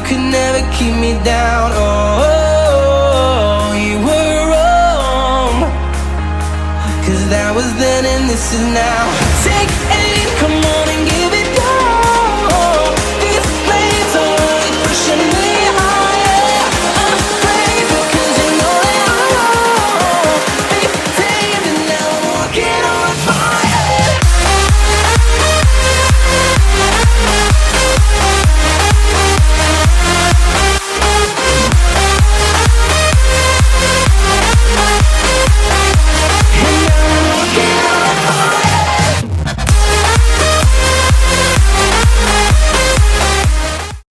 could never keep me down. Oh, you were wrong, 'cause that was then and this is now. Take aim, come on and give it down. These flames are only pushing me higher. I'm afraid because you know that I'm wrong. Be tamed and now I'm walking on fire.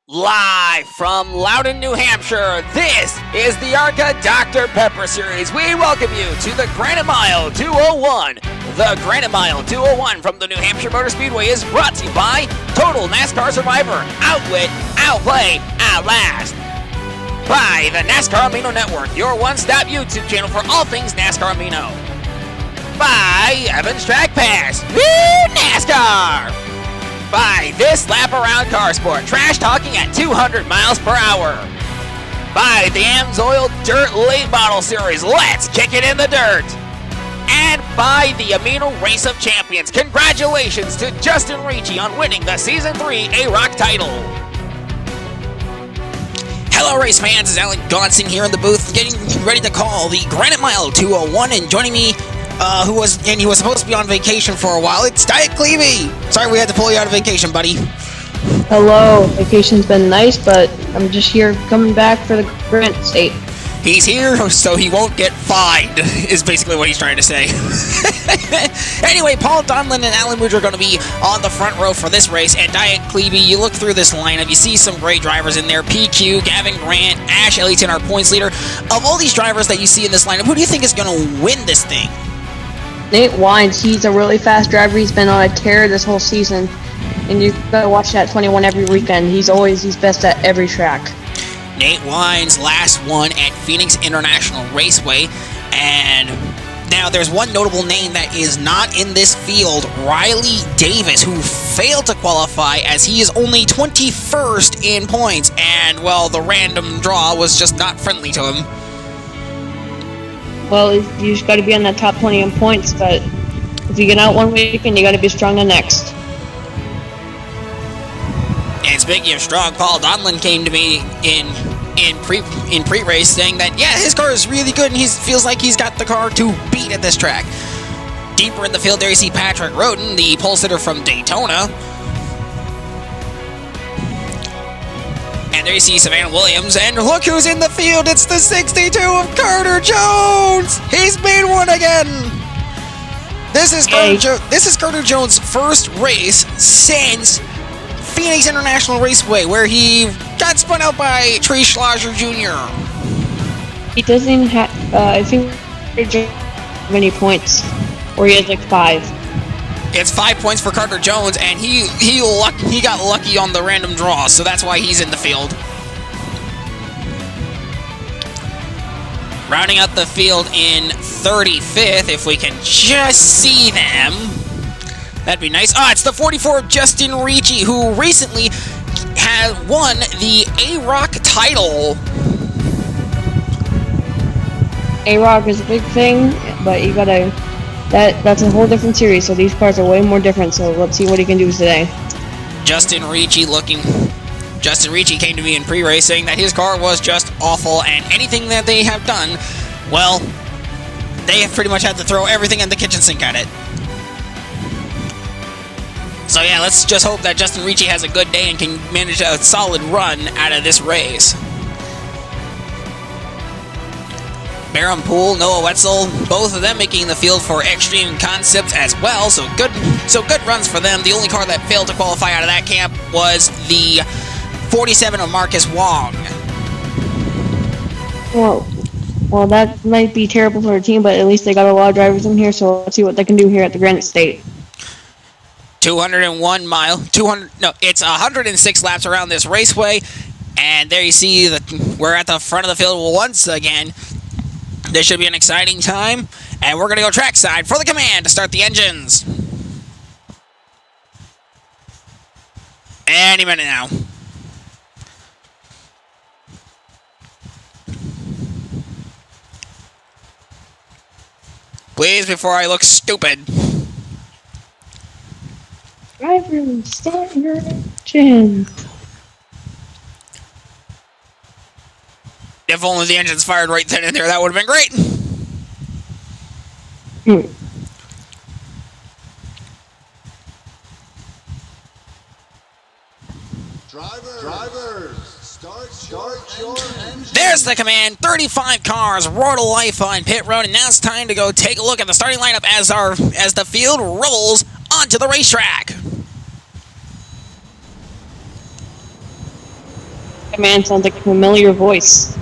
Live from Loudon, New Hampshire, this is the ARCA Dr. Pepper Series. We welcome you to the Granite Mile 201. The Granite Mile 201 from the New Hampshire Motor Speedway is brought to you by Total NASCAR Survivor, Outwit, Outplay, Outlast. By the NASCAR Amino Network, your one-stop YouTube channel for all things NASCAR Amino. By Evans Track Pass, woo NASCAR! By This Lap Around Car Sport, trash talking at 200 miles per hour. By the Amsoil Dirt Late Model Series, let's kick it in the dirt. And by the Amino Race of Champions, congratulations to Justin Ricci on winning the Season 3 A-Rock title. Hello race fans, it's Alan Gonson here in the booth, getting ready to call the Granite Mile 201, and joining me he was supposed to be on vacation for a while. It's Diet Clevey. Sorry we had to pull you out of vacation, buddy. Hello. Vacation's been nice, but I'm just here coming back for the Granite State. He's here so he won't get fined, is basically what he's trying to say. Anyway, Paul Donlin and Alan Wood are going to be on the front row for this race, and Diet Clevey, you look through this lineup, you see some great drivers in there. PQ, Gavin Grant, Ash Ellington, our points leader. Of all these drivers that you see in this lineup, who do you think is going to win this thing? Nate Wines, he's a really fast driver. He's been on a tear this whole season, and you gotta watch that 21 every weekend. He's best at every track. Nate Wines last won at Phoenix International Raceway, and now there's one notable name that is not in this field, Riley Davis, who failed to qualify as he is only 21st in points, and well, the random draw was just not friendly to him. Well, you just got to be on that top 20 in points, but if you get out one weekend, you got to be strong the next. And speaking of strong, Paul Donlin came to me in pre-race saying that, yeah, his car is really good and he feels like he's got the car to beat at this track. Deeper in the field, there you see Patrick Roden, the pole sitter from Daytona. And there you see Savannah Williams, and look who's in the field! It's the 62 of Carter Jones! He's made one again! This is Carter Jones' first race since Phoenix International Raceway, where he got spun out by Trey Schlager Jr. He doesn't even have, I think, many points, or he has like 5. It's 5 points for Carter Jones, and he got lucky on the random draw, so that's why he's in the field. Rounding out the field in 35th, if we can just see them. That'd be nice. It's the 44 of Justin Ricci, who recently had won the A-Rock title. A-Rock is a big thing, but you gotta... That's a whole different series, so these cars are way more different, so let's see what he can do today. Justin Ricci came to me in pre-race saying that his car was just awful, and anything that they have done, well, they have pretty much had to throw everything in the kitchen sink at it. So yeah, let's just hope that Justin Ricci has a good day and can manage a solid run out of this race. Barham Poole, Noah Wetzel, both of them making the field for Extreme Concepts as well, so good runs for them. The only car that failed to qualify out of that camp was the 47 of Marcus Wong. Well, that might be terrible for the team, but at least they got a lot of drivers in here, so let's see what they can do here at the Granite State. 106 laps around this raceway, and there you see that we're at the front of the field once again. This should be an exciting time, and we're going to go trackside for the command to start the engines. Any minute now. Please, before I look stupid. Driver, start your engine. If only the engines fired right then and there, that would have been great. Drivers, start your engine. There's the command. 35 cars roar to life on pit road, and now it's time to go take a look at the starting lineup as the field rolls onto the racetrack. Command sounds like a familiar voice.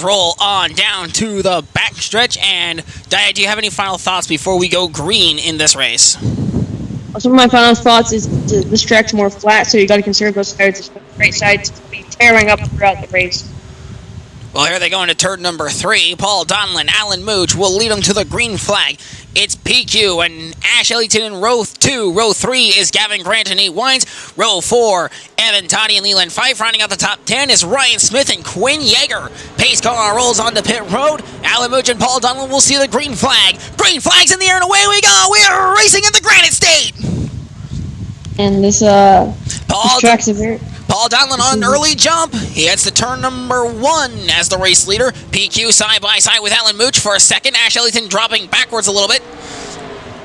Roll on down to the backstretch. And Dia, do you have any final thoughts before we go green in this race? Some of my final thoughts is this track's more flat, so you got to conserve those tires. The right sides to be tearing up throughout the race. Well, here they go into turn number 3. Paul Donlin, Alan Mooch will lead them to the green flag. It's PQ and Ash Ellington in row 2. Row 3 is Gavin Grant and Nate Wines. Row 4, Evan Toddy and Leland Fife. Rounding out the top 10 is Ryan Smith and Quinn Yeager. Pace car rolls onto pit road. Alan Mooch and Paul Donlin will see the green flag. Green flag's in the air and away we go. We are racing in the Granite State. And this track's a very... Paul Donlin on an early jump. He heads to turn number 1 as the race leader. PQ side by side with Alan Mooch for a second. Ash Ellington dropping backwards a little bit.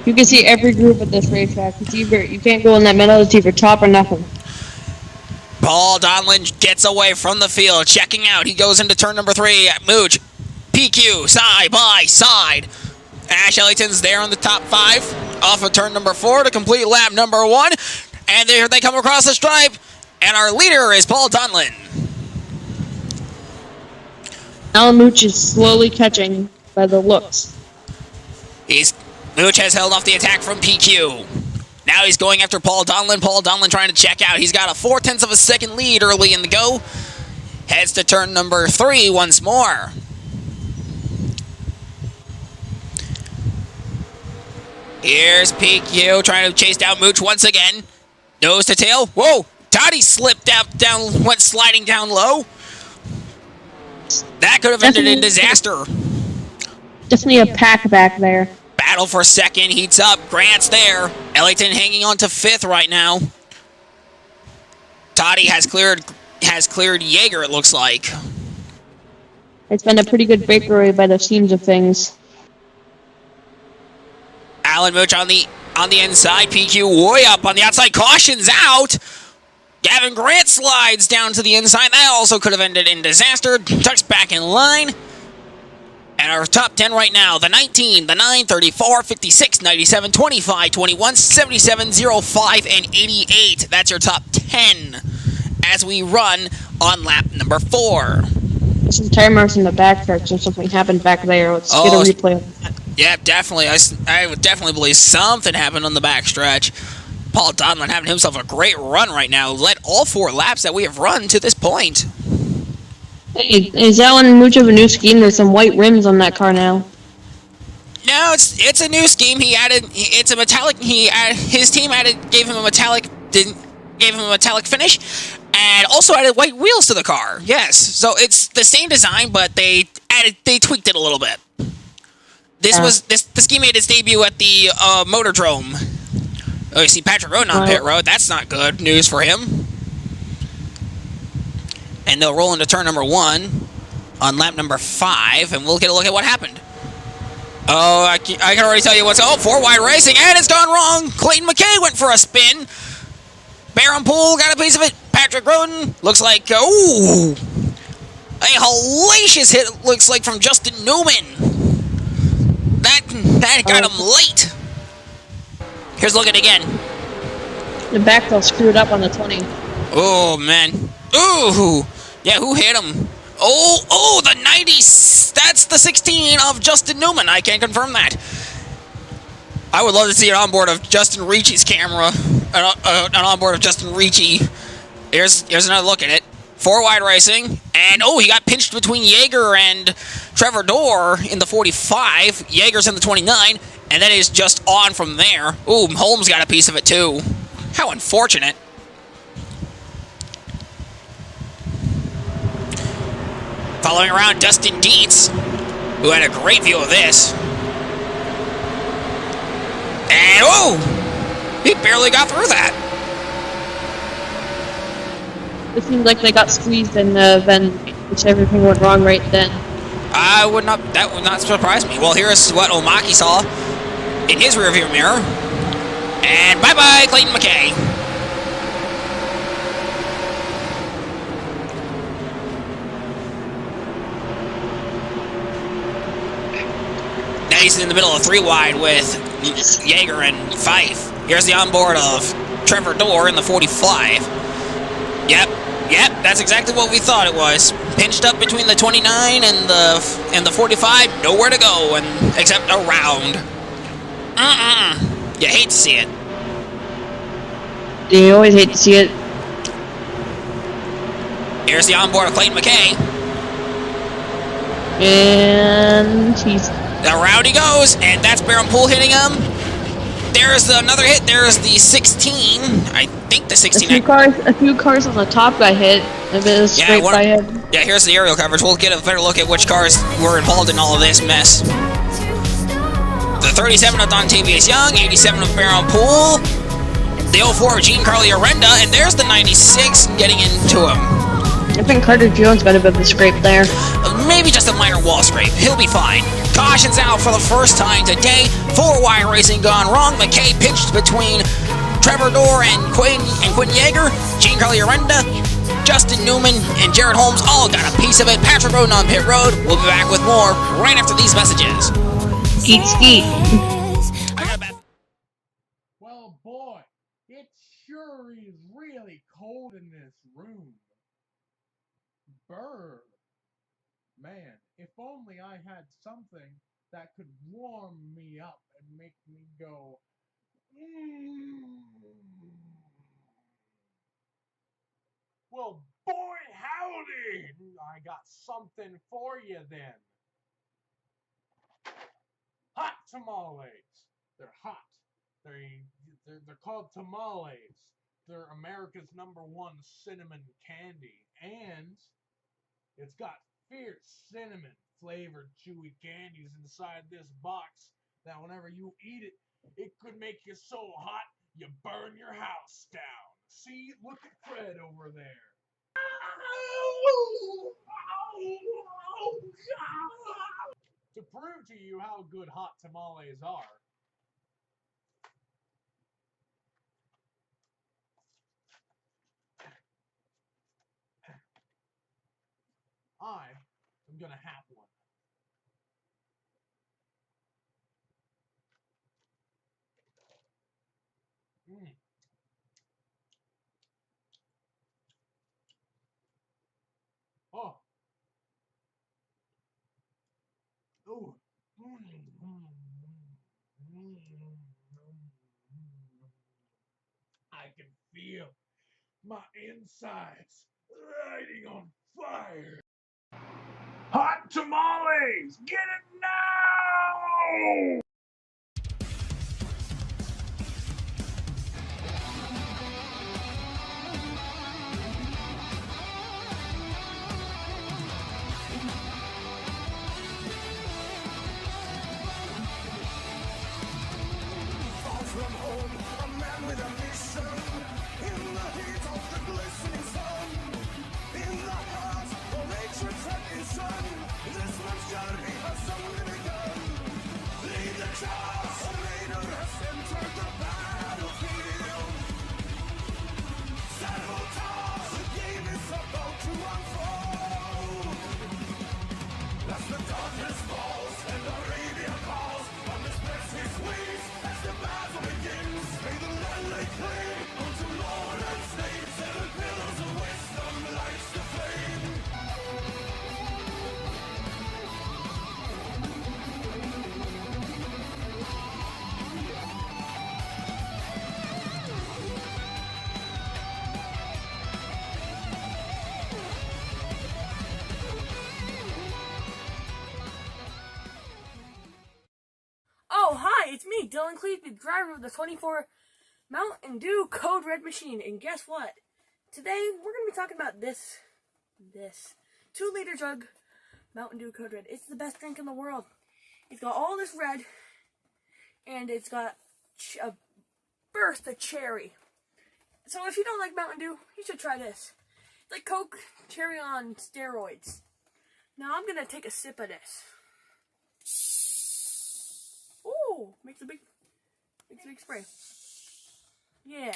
You can see every group at this racetrack. You can't go in that middle. It's either top or nothing. Paul Donlin gets away from the field, checking out. He goes into turn number 3. Mooch, PQ side by side. Ash Ellington's there on the top 5. Off of turn number 4 to complete lap number 1. And there they come across the stripe. And our leader is Paul Donlin. Alan Mooch is slowly catching by the looks. Mooch has held off the attack from PQ. Now he's going after Paul Donlin. Paul Donlin trying to check out. He's got a 0.4 of a second lead early in the go. Heads to turn number 3 once more. Here's PQ trying to chase down Mooch once again. Nose to tail. Whoa! Toddy slipped down, went sliding down low. That could have ended in disaster. Definitely a pack back there. Battle for second, heats up. Grant's there. Ellington hanging on to 5th right now. Toddy has cleared Yeager, it looks like. It's been a pretty good breakaway by the seams of things. Alan Mooch on the inside. PQ way up on the outside. Caution's out. Gavin Grant slides down to the inside. That also could have ended in disaster. Tucks back in line. And our top 10 right now, the 19, the 9, 34, 56, 97, 25, 21, 77, 05, and 88. That's your top 10 as we run on lap number 4. This is tire marks in the backstretch, so something happened back there. Let's get a replay of that. Yeah, definitely. I would definitely believe something happened on the backstretch. Paul Donlin having himself a great run right now. Led all 4 laps that we have run to this point. Hey, is Alan Mooch of a new scheme? There's some white rims on that car now. No, it's a new scheme. He added it's a metallic. His team gave him a metallic finish, and also added white wheels to the car. Yes, so it's the same design, but they tweaked it a little bit. This ski made its debut at the Motordrome. Oh, you see Patrick Roden on pit road. That's not good news for him. And they'll roll into turn number 1 on lap number 5, and we'll get a look at what happened. Oh, I can already tell you what's... Oh, 4 wide racing, and it's gone wrong. Clayton McKay went for a spin. Baron Poole got a piece of it. Patrick Roden looks like... Ooh! A hellacious hit, looks like, from Justin Newman. That got him late. Here's looking again. The back wheel screwed up on the 20. Oh, man. Ooh! Yeah, who hit him? Oh, the 90s. That's the 16 of Justin Newman. I can't confirm that. I would love to see an onboard of Justin Ricci's camera. An onboard of Justin Ricci. Here's another look at it. 4 wide racing. And, he got pinched between Jaeger and Trevor Dorr in the 45. Jaeger's in the 29. And then it's just on from there. Ooh, Holmes got a piece of it, too. How unfortunate. Following around Dustin Dietz, who had a great view of this. And, he barely got through that. It seemed like they got squeezed and then everything went wrong right then. That would not surprise me. Well, here's what Omaki saw in his rearview mirror. And bye-bye, Clayton McKay. Now he's in the middle of 3 wide with Jaeger and Fife. Here's the onboard of Trevor Dorr in the 45. Yep, that's exactly what we thought it was. Pinched up between the 29 and the 45, nowhere to go except around. You hate to see it. You always hate to see it. Here's the onboard of Clayton McKay. And he's... Around he goes, and that's Baron Poole hitting him. There's another hit. There's the 16. I think the 16. A few cars on the top got hit. A bit of scrape by head. Yeah, here's the aerial coverage. We'll get a better look at which cars were involved in all of this mess. The 37 of Don Tavius Young, 87 of Baron Poole, the 04 of Giancarlo Arenda, and there's the 96 getting into him. I think Carter Jones got a bit of a scrape there. Maybe just a minor wall scrape. He'll be fine. Caution's out for the first time today. 4 wide racing gone wrong. McKay pinched between Trevor Dorr and Quentin Yeager. Giancarlo Arenda, Justin Newman, and Jared Holmes all got a piece of it. Patrick Roden on pit road. We'll be back with more right after these messages. Skeet, skeet. Well, boy, it sure is really cold in this room. Brr. Man, if only I had something that could warm me up and make me go, Well, boy, howdy! I got something for you then. Hot tamales. They're hot. They're called tamales. They're America's #1 cinnamon candy, and it's got fierce cinnamon flavored chewy candies inside this box that whenever you eat it, it could make you so hot you burn your house down. See, look at Fred over there. To prove to you how good hot tamales are, I am gonna have one. Oh. Ooh. I can feel my insides lighting on fire. Hot tamales! Get it now! Dylan Cleveland, driver of the 24 Mountain Dew Code Red machine. And guess what? Today, we're going to be talking about this 2-liter jug Mountain Dew Code Red. It's the best drink in the world. It's got all this red, and it's got a burst of cherry. So if you don't like Mountain Dew, you should try this. It's like Coke cherry on steroids. Now I'm going to take a sip of this. Ooh, makes a big spray. Yeah,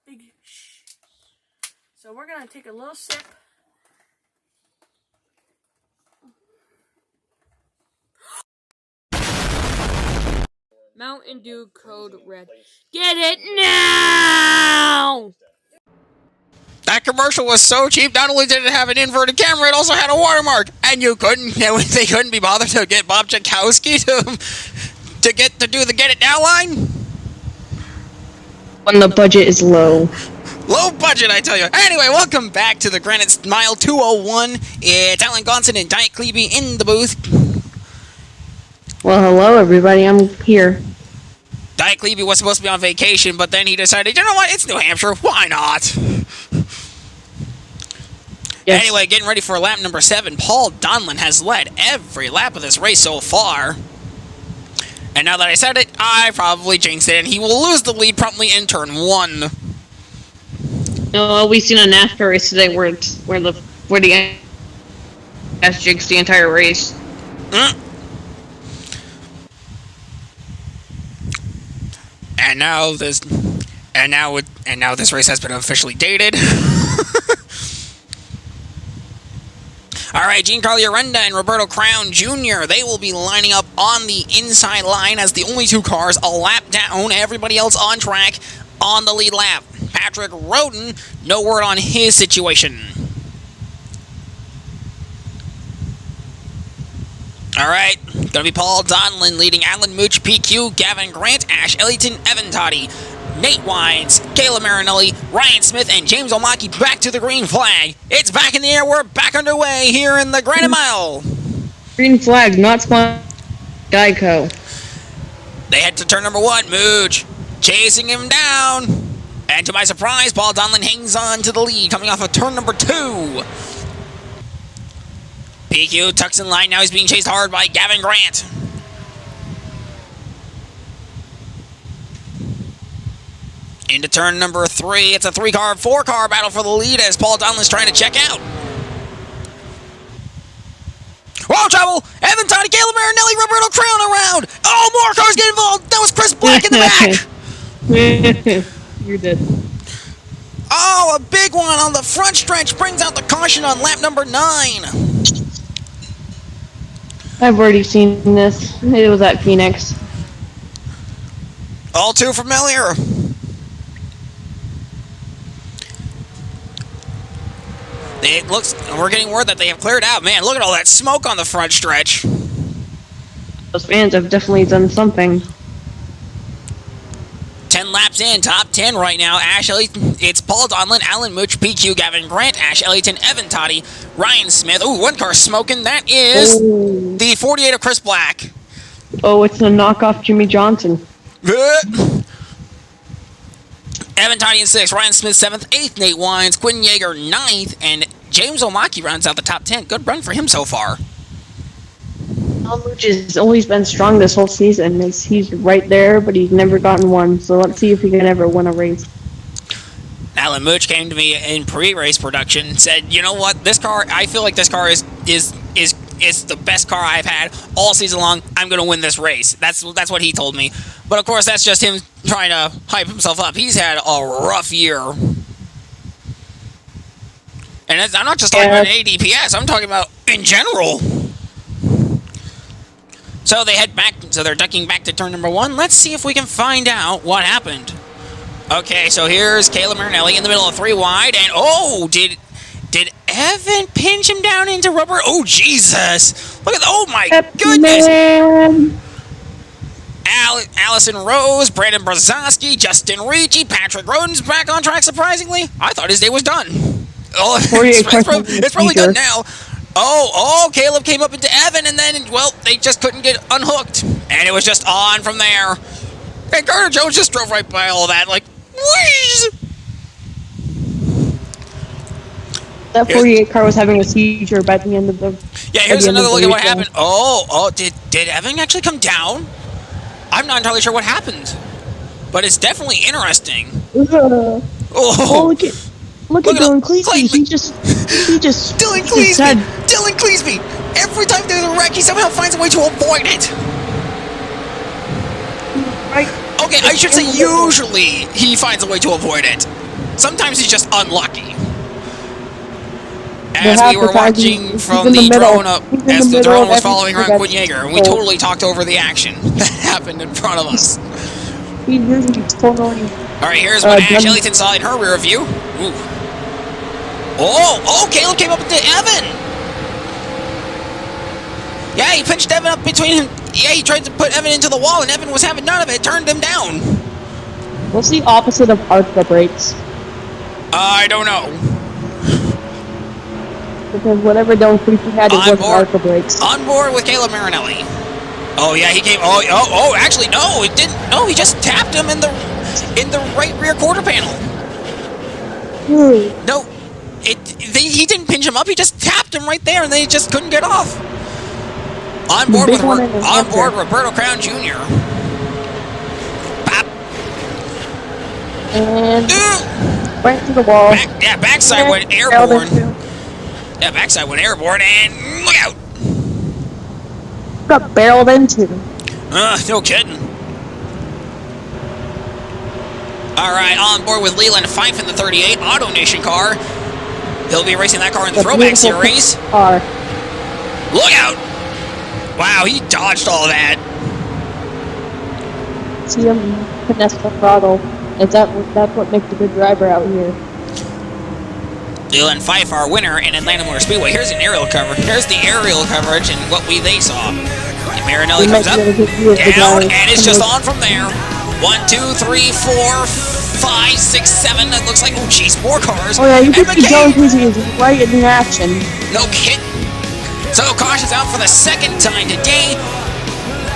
big shh. So we're gonna take a little sip. Mountain Dew Code Red. Get it now! That commercial was so cheap. Not only did it have an inverted camera, it also had a watermark, and they couldn't be bothered to get Bob Chakowski to do the Get It Now line. When the budget is low. Low budget, I tell you. Anyway, welcome back to the Granite Mile 201. It's Alan Gonson and Diet Klebe in the booth. Well, hello everybody, I'm here. Diet Klebe was supposed to be on vacation, but then he decided, you know what, it's New Hampshire, why not? Yes. Anyway, getting ready for lap number 7, Paul Donlin has led every lap of this race so far. And now that I said it, I probably jinxed it, and he will lose the lead promptly in turn 1. Well, we seen a NASCAR race today where the has jinxed the entire race. And now this race has been officially dated. All right, Giancarlo Arenda and Roberto Crown Jr., they will be lining up on the inside line as the only 2 cars a lap down. Everybody else on track on the lead lap. Patrick Roden, no word on his situation. All right, gonna be Paul Donlin leading Alan Mooch, PQ, Gavin Grant, Ash Ellington, Evan Toddy, Nate Wines, Caleb Marinelli, Ryan Smith, and James O'Maki back to the green flag. It's back in the air. We're back underway here in the Granite Mile. Green flag, not spawn. Geico. They head to turn number 1. Mooch chasing him down. And to my surprise, Paul Donlin hangs on to the lead coming off of turn number 2. PQ tucks in line. Now he's being chased hard by Gavin Grant. Into turn number 3. It's a 4-car battle for the lead as Paul Donlin's trying to check out. Whoa, trouble! Evan Toddy, Caleb Marinelli, Roberto Crown around! Oh, more cars get involved! That was Chris Black in the back! You're dead. Oh, a big one on the front stretch brings out the caution on lap number 9. I've already seen this. It was at Phoenix. All too familiar. It looks, we're getting word that they have cleared out. Man, look at all that smoke on the front stretch. Those fans have definitely done something. 10 laps in, top 10 right now. Ash Ellington, it's Paul Donlin, Alan Mooch, PQ, Gavin Grant, Ash Ellington, Evan Toddy, Ryan Smith. Ooh, one car smoking. That is the 48 of Chris Black. Oh, it's a knockoff Jimmy Johnson. Evan Toddy in 6th, Ryan Smith 7th, 8th, Nate Wines, Quinn Yeager 9th, and James O'Maki rounds out the top 10. Good run for him so far. Mooch has always been strong this whole season. He's right there, but he's never gotten one. So let's see if he can ever win a race. Alan Mooch came to me in pre-race production and said, you know what, this car, I feel like this car is the best car I've had all season long. I'm going to win this race. That's what he told me. But of course, that's just him trying to hype himself up. He's had a rough year. And I'm not just talking about ADPS. I'm talking about in general. So they head back. So they're ducking back to turn number 1. Let's see if we can find out what happened. Okay, so here's Caleb Marinelli in the middle of 3 wide, and oh, did Evan pinch him down into rubber? Oh Jesus! Look at oh my goodness! Allison Rose, Brandon Brzozowski, Justin Ricci, Patrick Roden's back on track. Surprisingly, I thought his day was done. Oh, it's probably done now. Oh, Caleb came up into Evan, and then, well, they just couldn't get unhooked. And it was just on from there. And Carter Jones just drove right by all that, like, wheeze! That 48 car was having a seizure by the end of the. Yeah, here's the end another of the look at what weekend. happened. Oh, did Evan actually come down? I'm not entirely sure what happened, but it's definitely interesting. Oh, Oh, look at Dylan Cleese. He just Dylan he just Cleese! said, Dylan Cleese! Every time there's a wreck, he somehow finds a way to avoid it. right. Okay, I should say usually he finds a way to avoid it. Sometimes he's just unlucky. As we were watching from the drone up, as the drone was following around Quinn Yeager, and we totally talked over the action that happened in front of us. He really totally. Alright, here's what Ash Ellington saw in her rear view. Ooh. Oh, Caleb came up to Evan! Yeah, he pinched Evan up between him. Yeah, he tried to put Evan into the wall, and Evan was having none of it, turned him down. What's the opposite of ARCA brakes? I don't know. Because whatever Dylan Cleese had, it wasn't ARCA brakes. On board with Caleb Marinelli. Oh yeah, he came. Oh, actually no, it didn't. No, he just tapped him in the right rear quarter panel. No, he didn't pinch him up. He just tapped him right there, and they just couldn't get off. On board Roberto Crown Jr. Bop. And right to the wall. Backside went airborne. Yeah, backside went airborne, and look out. Got barreled into. No kidding. Alright, on board with Leland Fife in the 38 Auto Nation car. He'll be racing that car in the Throwback Series. Car. Look out! Wow, he dodged all that. See him finesse the throttle. That's what makes a good driver out here. Leland Fife, our winner in Atlanta Motor Speedway. Here's an aerial cover. Here's the aerial coverage and what they saw. And Marinelli comes up, down, and it's just on from there. 1, 2, 3, 4, 5, 6, 7. It looks like, oh geez, more cars. Oh yeah, you can see Dylan Cleese is right in action. No kidding. So caution's out for the second time today.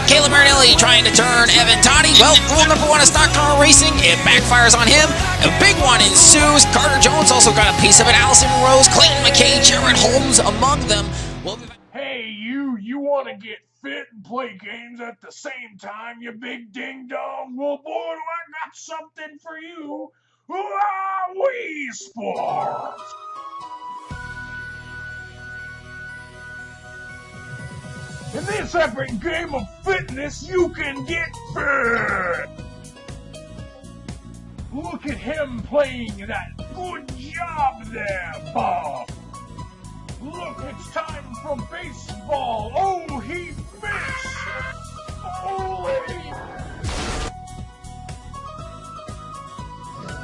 Caleb Marinelli trying to turn Evan Toddy. Well, rule number 1 of stock car racing, it backfires on him. A big one ensues. Carter Jones also got a piece of it. Allison Rose, Clayton McKay, Jared Holmes among them. Hey, you want to get fit and play games at the same time, you big ding dong? Well, boy, I got something for you. Wii Sports. In this epic game of fitness, you can get fit! Look at him playing that good job there, Bob! Look, it's time for baseball! Oh, he missed! Holy!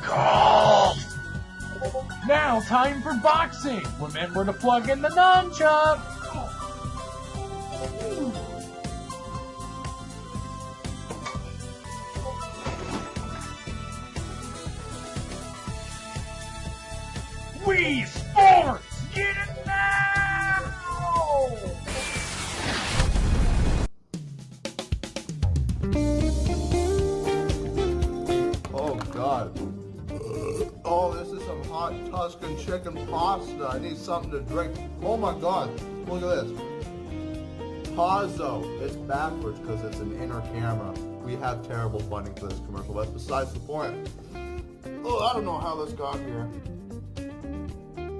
Golf! Now, time for boxing! Remember to plug in the nunchuck! Wii Sports! Get it now! Oh God. Oh, this is some hot Tuscan chicken pasta. I need something to drink. Oh my God. Look at this. Tazo. It's backwards because it's an inner camera. We have terrible funding for this commercial, but besides the point. Oh, I don't know how this got here.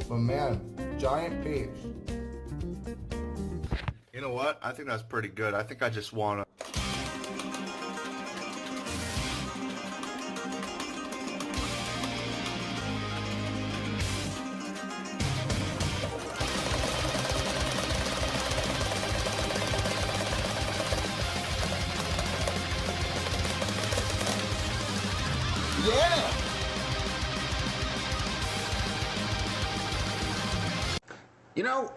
But man, giant peach. You know what? I think that's pretty good. I think I just wanna. Yeah! You know,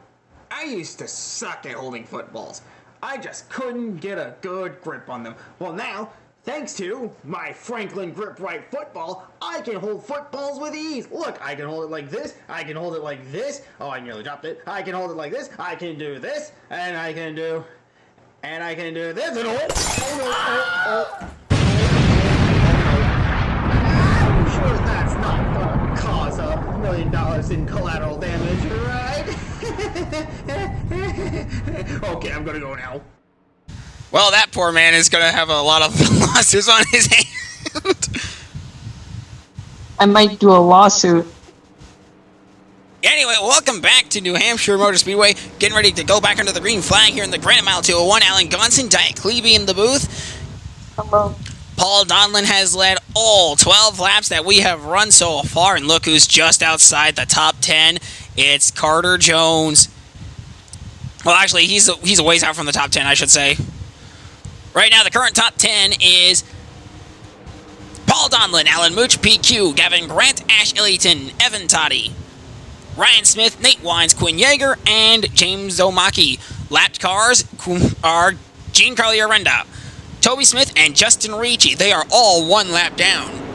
I used to suck at holding footballs. I just couldn't get a good grip on them. Well now, thanks to my Franklin Grip Right football, I can hold footballs with ease. Look, I can hold it like this, I can hold it like this. Oh, I nearly dropped it. I can hold it like this, I can do this, and I can do this, and million in collateral damage, right? Okay, I'm gonna go now. Well, that poor man is going to have a lot of losses on his hand. I might do a lawsuit. Anyway, welcome back to New Hampshire Motor Speedway. Getting ready to go back under the green flag here in the Granite Mile 201. Alan Gonson, Diet Klebe in the booth. Hello. Paul Donlin has led all 12 laps that we have run so far, and look who's just outside the top 10. It's Carter Jones. Well, actually, he's a ways out from the top 10, I should say. Right now, the current top 10 is Paul Donlin, Alan Mooch, PQ, Gavin Grant, Ash Ellington, Evan Toddy, Ryan Smith, Nate Wines, Quinn Yeager, and James Omaki. Lapped cars are Giancarlo Arenda, Toby Smith, and Justin Ricci. They are all 1 lap down.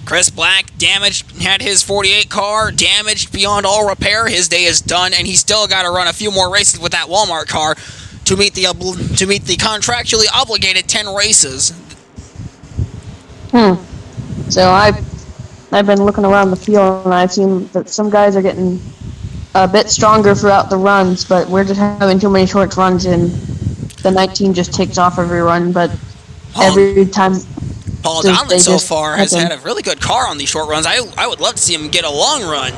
Chris Black had his 48 car damaged beyond all repair. His day is done, and he's still got to run a few more races with that Walmart car to meet the contractually obligated 10 races. So I've been looking around the field, and I've seen that some guys are getting a bit stronger throughout the runs, but we're just having too many short runs, and the 19 just takes off every run. But every time. Paul Donlin so far has had a really good car on these short runs. I would love to see him get a long run.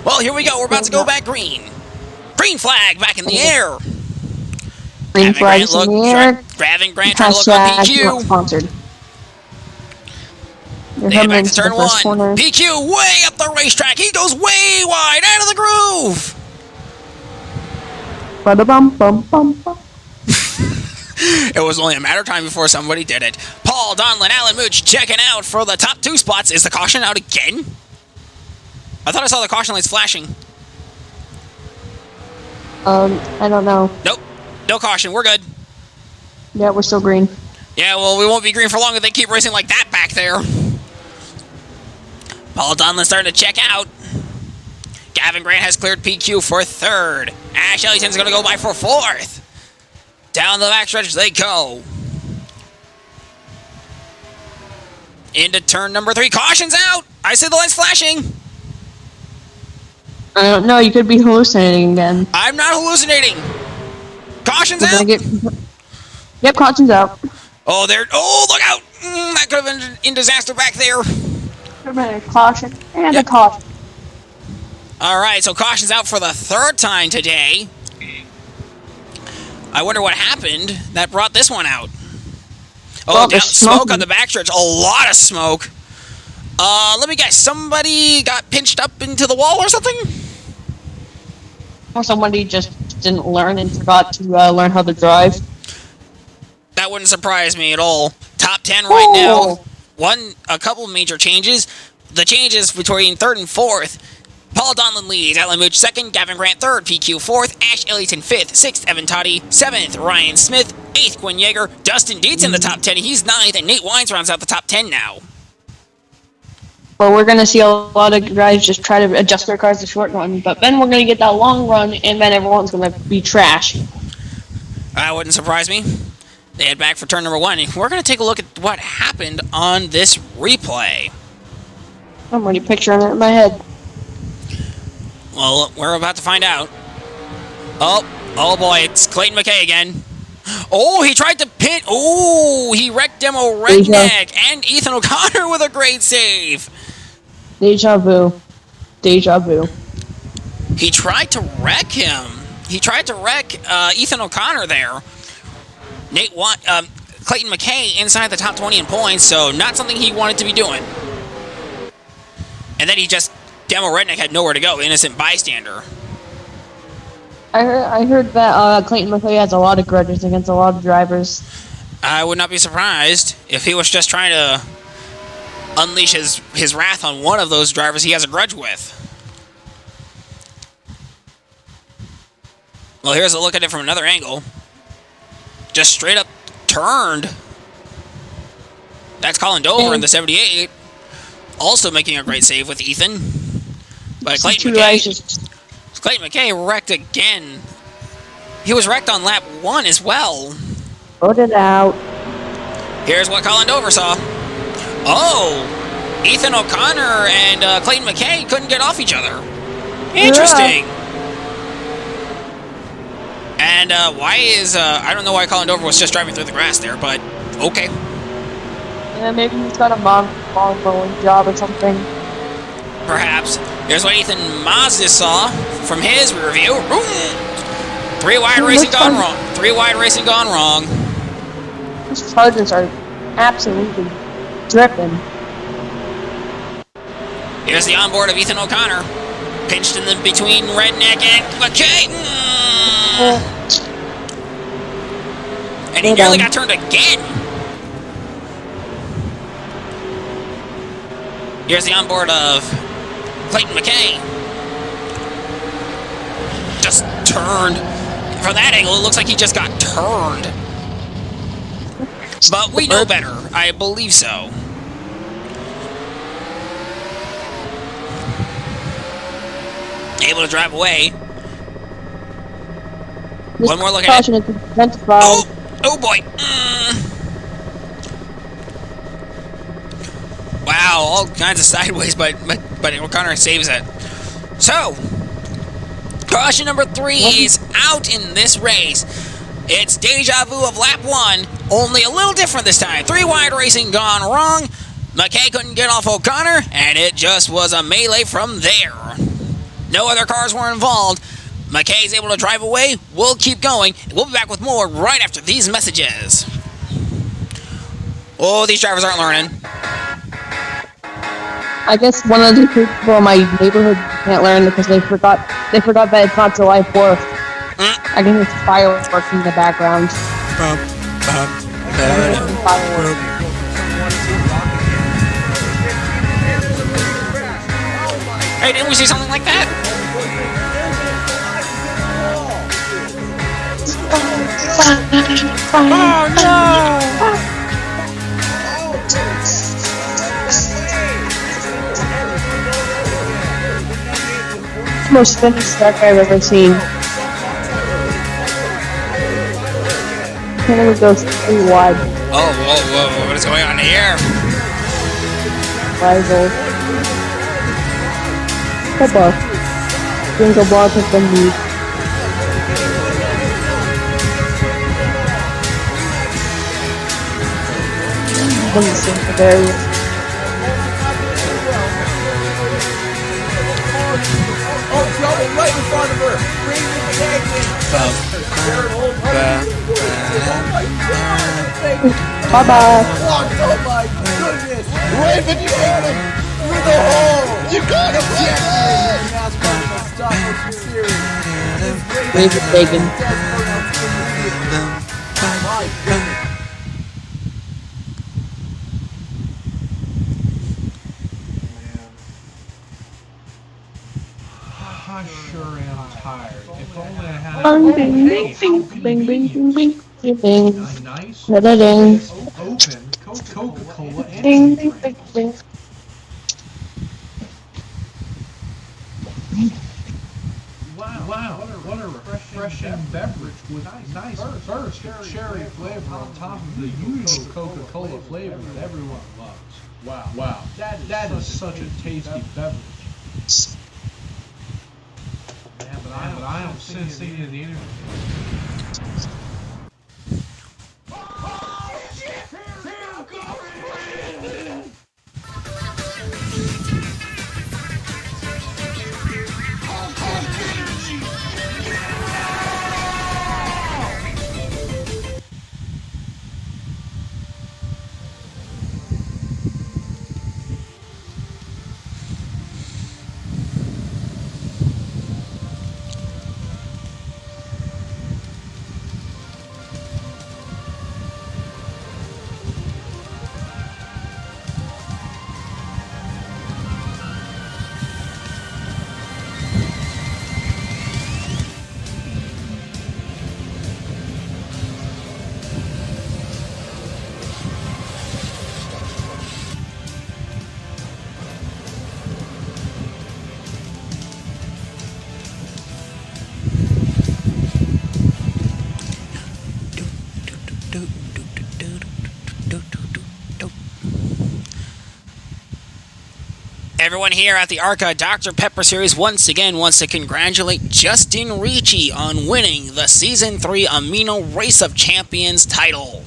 Well, here we go. We're about to go back green. Green flag back in the air. Green flag in the air. Gavin Grant trying to look on PQ. Sponsored. They head back to turn 1. PQ way up the racetrack. He goes way wide out of the groove. Ba-da-bum-bum-bum-bum. It was only a matter of time before somebody did it. Paul Donlin, Alan Mooch checking out for the top 2 spots. Is the caution out again? I thought I saw the caution lights flashing. I don't know. Nope. No caution. We're good. Yeah, we're still green. Yeah, well, we won't be green for long if they keep racing like that back there. Paul Donlin starting to check out. Gavin Grant has cleared PQ for 3rd. Ash Ellington's going to go by for 4th. Down the backstretch they go. Into turn number 3. Caution's out! I see the lights flashing. I don't know. You could be hallucinating again. I'm not hallucinating. Caution's out. Yep, caution's out. Oh, look out! That could have been in disaster back there. Could have been a caution and a caution. All right, so caution's out for the 3rd time today. I wonder what happened that brought this one out. Oh, smoke on the backstretch. A lot of smoke. Let me guess. Somebody got pinched up into the wall or something? Or somebody just didn't learn and forgot to learn how to drive. That wouldn't surprise me at all. Top 10 right now. A couple of major changes. The changes between 3rd and 4th. Paul Donlin leads, Alan Mooch 2nd, Gavin Grant 3rd, PQ 4th, Ash Ellington 5th, 6th, Evan Toddy 7th, Ryan Smith 8th, Quinn Yeager, Dustin Dietz in the top 10, he's 9th, and Nate Wines rounds out the top 10 now. Well, we're going to see a lot of guys just try to adjust their cars to short run, but then we're going to get that long run, and then everyone's going to be trash. That wouldn't surprise me. They head back for turn number 1, and we're going to take a look at what happened on this replay. I'm already picturing it in my head. Well, we're about to find out. Oh boy, it's Clayton McKay again. Oh, he tried to pin. Oh, he wrecked Demo Redneck and Ethan O'Connor with a great save. Deja vu. Deja vu. He tried to wreck him. He tried to wreck Ethan O'Connor there. Clayton McKay inside the top 20 in points, so not something he wanted to be doing. And then Demo Redneck had nowhere to go, innocent bystander. I heard that Clayton McKay has a lot of grudges against a lot of drivers. I would not be surprised if he was just trying to unleash his wrath on one of those drivers he has a grudge with. Well, here's a look at it from another angle. Just straight up turned. That's Colin Dover in the 78. Also making a great save with Ethan. But Clayton McKay wrecked again. He was wrecked on lap 1 as well. Put it out. Here's what Colin Dover saw. Oh, Ethan O'Connor and Clayton McKay couldn't get off each other. Interesting. And why is, I don't know why Colin Dover was just driving through the grass there, but okay. Yeah, maybe he's got a lawn mowing job or something. Perhaps. Here's what Ethan Mazda saw from his rear view. Boom! 3 wide racing gone wrong. 3 wide racing gone wrong. These Chargers are absolutely dripping. Here's the onboard of Ethan O'Connor. Pinched in the between Redneck and McKay. And he nearly got turned again. Here's the onboard of Clayton McKay. Just turned. From that angle, it looks like he just got turned. But we know better. I believe so. Able to drive away. One more look at it. Oh boy. Wow, all kinds of sideways, but O'Connor saves it. So, caution number 3 is out in this race. It's deja vu of lap 1, only a little different this time. 3 wide racing gone wrong. McKay couldn't get off O'Connor, and it just was a melee from there. No other cars were involved. McKay's able to drive away. We'll keep going. We'll be back with more right after these messages. Oh, these drivers aren't learning. I guess one of the people in my neighborhood can't learn because they forgot that it's not July 4th. I can hear fireworks in the background. Hey, didn't we see something like that? Oh no! Most finished track I've ever seen. And it goes 3 wide. Oh, whoa, what is going on here? Rival. Papa. Jingle balls have been moved. One of the same areas. Right in front of her. Bring the tag Bye-bye. Oh my goodness. Right in the tag through the hole. You got it. Wave it, Megan. My goodness. I sure am tired. If only I had Bing, bing, bing, bing, bing, bing, bing, bing. a nice, Da-da-ding. open Coca-Cola Bing, energy bing, drink. bing, bing. Wow, what a refreshing beverage with nice burst of cherry flavor on top of the usual Coca-Cola flavor that everyone loves. Wow, that is such a tasty beverage. Yeah, but I don't sense any of the energy. Everyone here at the ARCA Dr. Pepper Series once again wants to congratulate Justin Ricci on winning the Season 3 Amino Race of Champions title.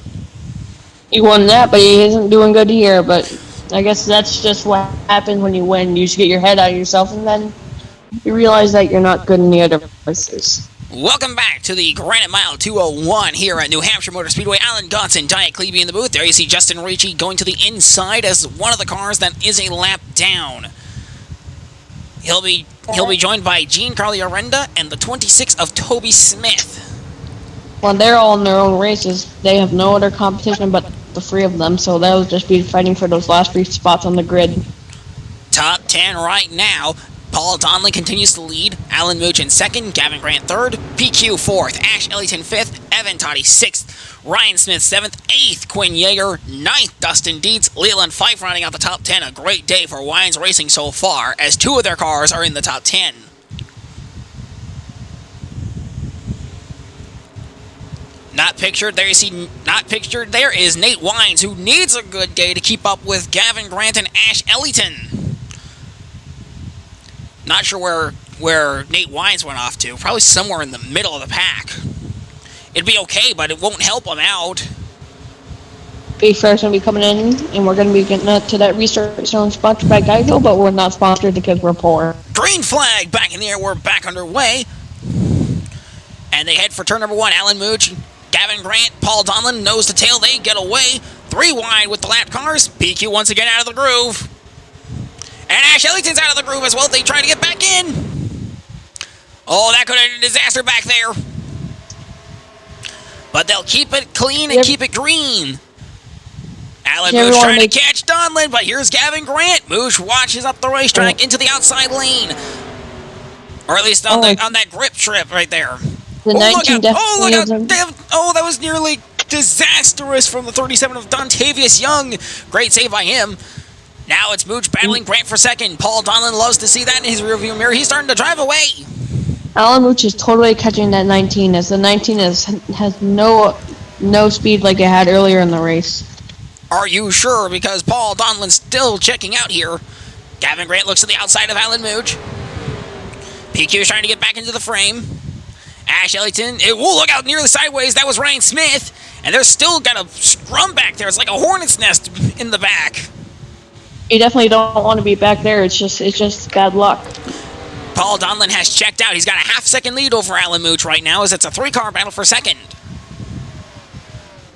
He won that, but he isn't doing good here. But I guess that's just what happens when you win. You just get your head out of yourself, and then you realize that you're not good in the other places. Welcome back to the Granite Mile 201 here at New Hampshire Motor Speedway. Alan Gonson, Diet Klebe in the booth. There you see Justin Ricci going to the inside as one of the cars that is a lap down. He'll be joined by Giancarlo Arenda and the 26 of Toby Smith. Well, they're all in their own races. They have no other competition but the three of them, so they'll just be fighting for those last three spots on the grid. Top 10 right now. Paul Donlin continues to lead. Alan Mooch in second. Gavin Grant third. PQ fourth. Ash Ellington fifth. Evan Toddy sixth. Ryan Smith seventh. Eighth. Quinn Yeager. Ninth. Dustin Dietz. Leland Fife rounding out the top 10. A great day for Wines Racing so far, as two of their cars are in the top 10. Not pictured there. You see, not pictured there is Nate Wines, who needs a good day to keep up with Gavin Grant and Ash Ellington. Not sure where Nate Wines went off to. Probably somewhere in the middle of the pack. It'd be okay, but it won't help him out. Be Fair's going to be coming in, and we're going to be getting to that research zone sponsored by Geico, but we're not sponsored because we're poor. Green flag back in the air. We're back underway. And they head for turn number one. Alan Mooch, Gavin Grant, Paul Donlin, nose to tail. They get away. 3 wide with the lap cars. PQ once again out of the groove. And Ash Ellington's out of the groove as well. They try to get back in. Oh, that could have been a disaster back there. But they'll keep it clean and keep it green. Alan Mooch trying to catch Donlin, but here's Gavin Grant. Mooch watches up the racetrack into the outside lane. Or at least on that grip strip right there. The 19 look out. Oh, that was nearly disastrous from the 37 of Dontavius Young. Great save by him. Now it's Mooch battling Grant for second. Paul Donlin loves to see that in his rearview mirror. He's starting to drive away. Alan Mooch is totally catching that 19, as the 19 has no speed like it had earlier in the race. Are you sure? Because Paul Donlin's still checking out here. Gavin Grant looks to the outside of Alan Mooch. PQ is trying to get back into the frame. Ash Ellington, look out nearly sideways. That was Ryan Smith. And they're still got a scrum back there. It's like a hornet's nest in the back. You definitely don't want to be back there. It's just bad luck. Paul Donlin has checked out. He's got a half-second lead over Alan Mooch right now, as it's a 3-car battle for second.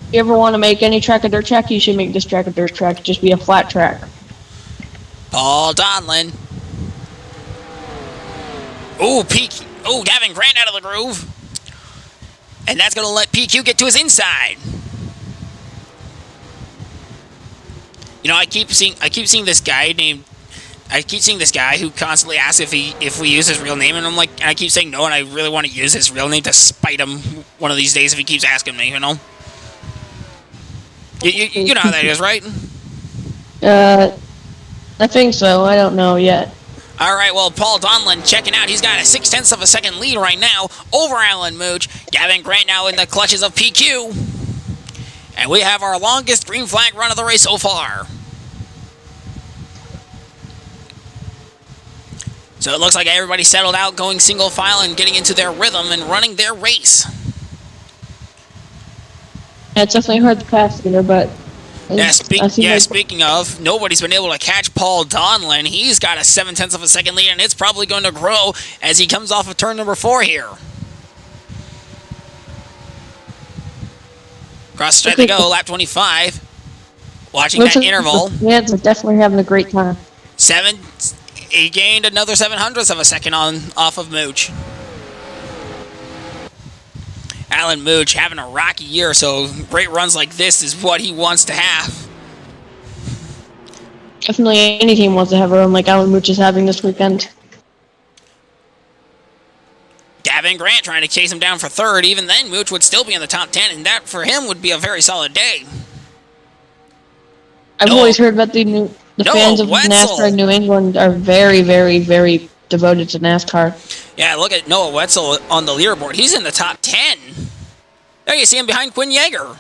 If you ever want to make any track a dirt track, you should make this track a dirt track. Just be a flat track. Paul Donlin. Gavin Grant out of the groove. And that's going to let PQ get to his inside. You know, I keep seeing this guy who constantly asks if we use his real name, and I keep saying no, and I really want to use his real name to spite him one of these days if he keeps asking me, you know? You know how that is, right? I think so. I don't know yet. All right, well, Paul Donlin checking out. He's got a 0.6 of a second lead right now over Alan Mooch. Gavin Grant now in the clutches of PQ. And we have our longest green flag run of the race so far. So it looks like everybody's settled out, going single file and getting into their rhythm and running their race. Yeah, it's definitely hard to pass here, but... Speaking of, nobody's been able to catch Paul Donlin. He's got a 0.7 of a second lead, and it's probably going to grow as he comes off of turn number 4 here. Cross the straight they go, lap 25. Watching that interval. Yeah, they're definitely having a great time. He gained another 0.7 of a second off of Mooch. Alan Mooch having a rocky year, so great runs like this is what he wants to have. Definitely any team wants to have a run like Alan Mooch is having this weekend. Gavin Grant trying to chase him down for third. Even then, Mooch would still be in the top 10, and that for him would be a very solid day. I've always heard that the fans of NASCAR in New England are very, very, very devoted to NASCAR. Yeah, look at Noah Wetzel on the leaderboard. He's in the top 10. There you see him behind Quinn Yeager.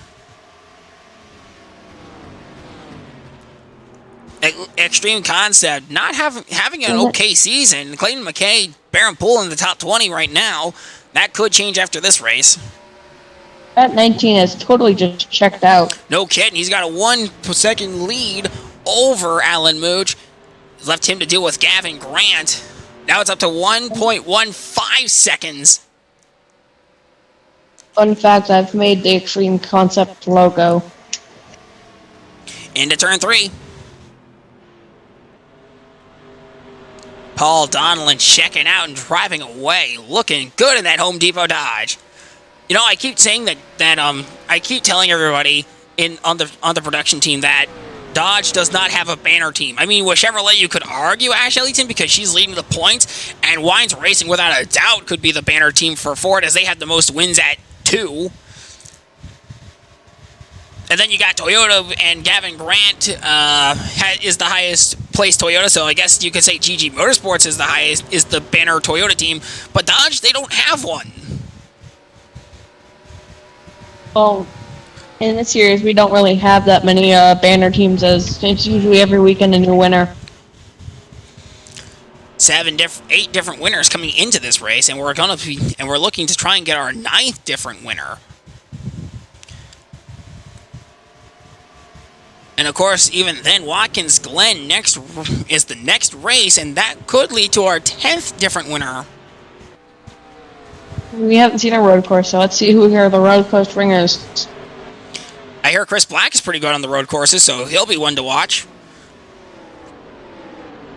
Extreme Concept not having an okay season. Clayton McKay, Baron Poole in the top 20 right now. That could change after this race. That 19 has totally just checked out. No kidding. He's got a 1 second lead over Alan Mooch. Left him to deal with Gavin Grant. Now it's up to 1.15 seconds. Fun fact, I've made the Extreme Concept logo. Into turn 3. Paul Donlin checking out and driving away. Looking good in that Home Depot Dodge. You know, I keep saying I keep telling everybody on the production team that Dodge does not have a banner team. I mean, with Chevrolet, you could argue Ash Ellington because she's leading the points, and Wines Racing, without a doubt, could be the banner team for Ford as they have the most wins at 2. And then you got Toyota, and Gavin Grant is the highest placed Toyota, so I guess you could say GG Motorsports is the banner Toyota team, but Dodge, they don't have one. Well, in this series, we don't really have that many banner teams, as it's usually every weekend a new winner. 8 different winners coming into this race, and we're looking to try and get our 9th different winner. And of course, even then, Watkins Glen is the next race, and that could lead to our 10th different winner. We haven't seen a road course, so let's see who here are the road course ringers. I hear Chris Black is pretty good on the road courses, so he'll be one to watch.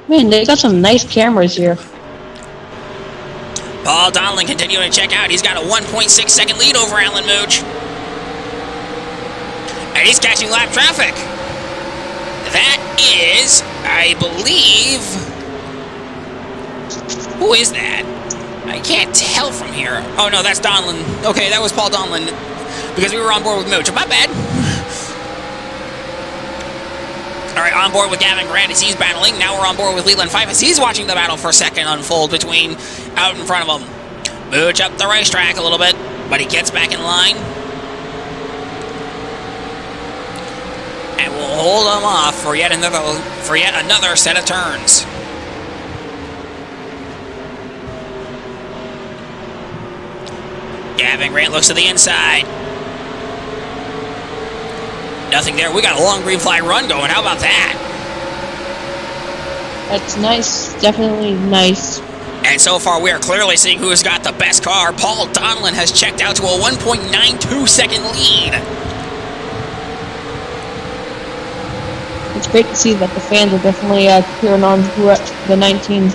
Man, they got some nice cameras here. Paul Donlin continuing to check out. He's got a 1.6 second lead over Alan Mooch. And he's catching lap traffic. That is, I believe... Who is that? I can't tell from here. Oh, no, that's Donlin. Okay, that was Paul Donlin. Because we were on board with Mooch. My bad. All right, on board with Gavin Grant as he's battling. Now we're on board with Leland Fife as he's watching the battle for a second unfold out in front of him. Mooch up the racetrack a little bit, but he gets back in line. And we'll hold him off for yet another set of turns. Gavin Grant looks to the inside. Nothing there. We got a long green flag run going. How about that? That's nice. Definitely nice. And so far, we are clearly seeing who has got the best car. Paul Donlin has checked out to a 1.92 second lead. It's great to see that the fans are definitely cheering on the 19.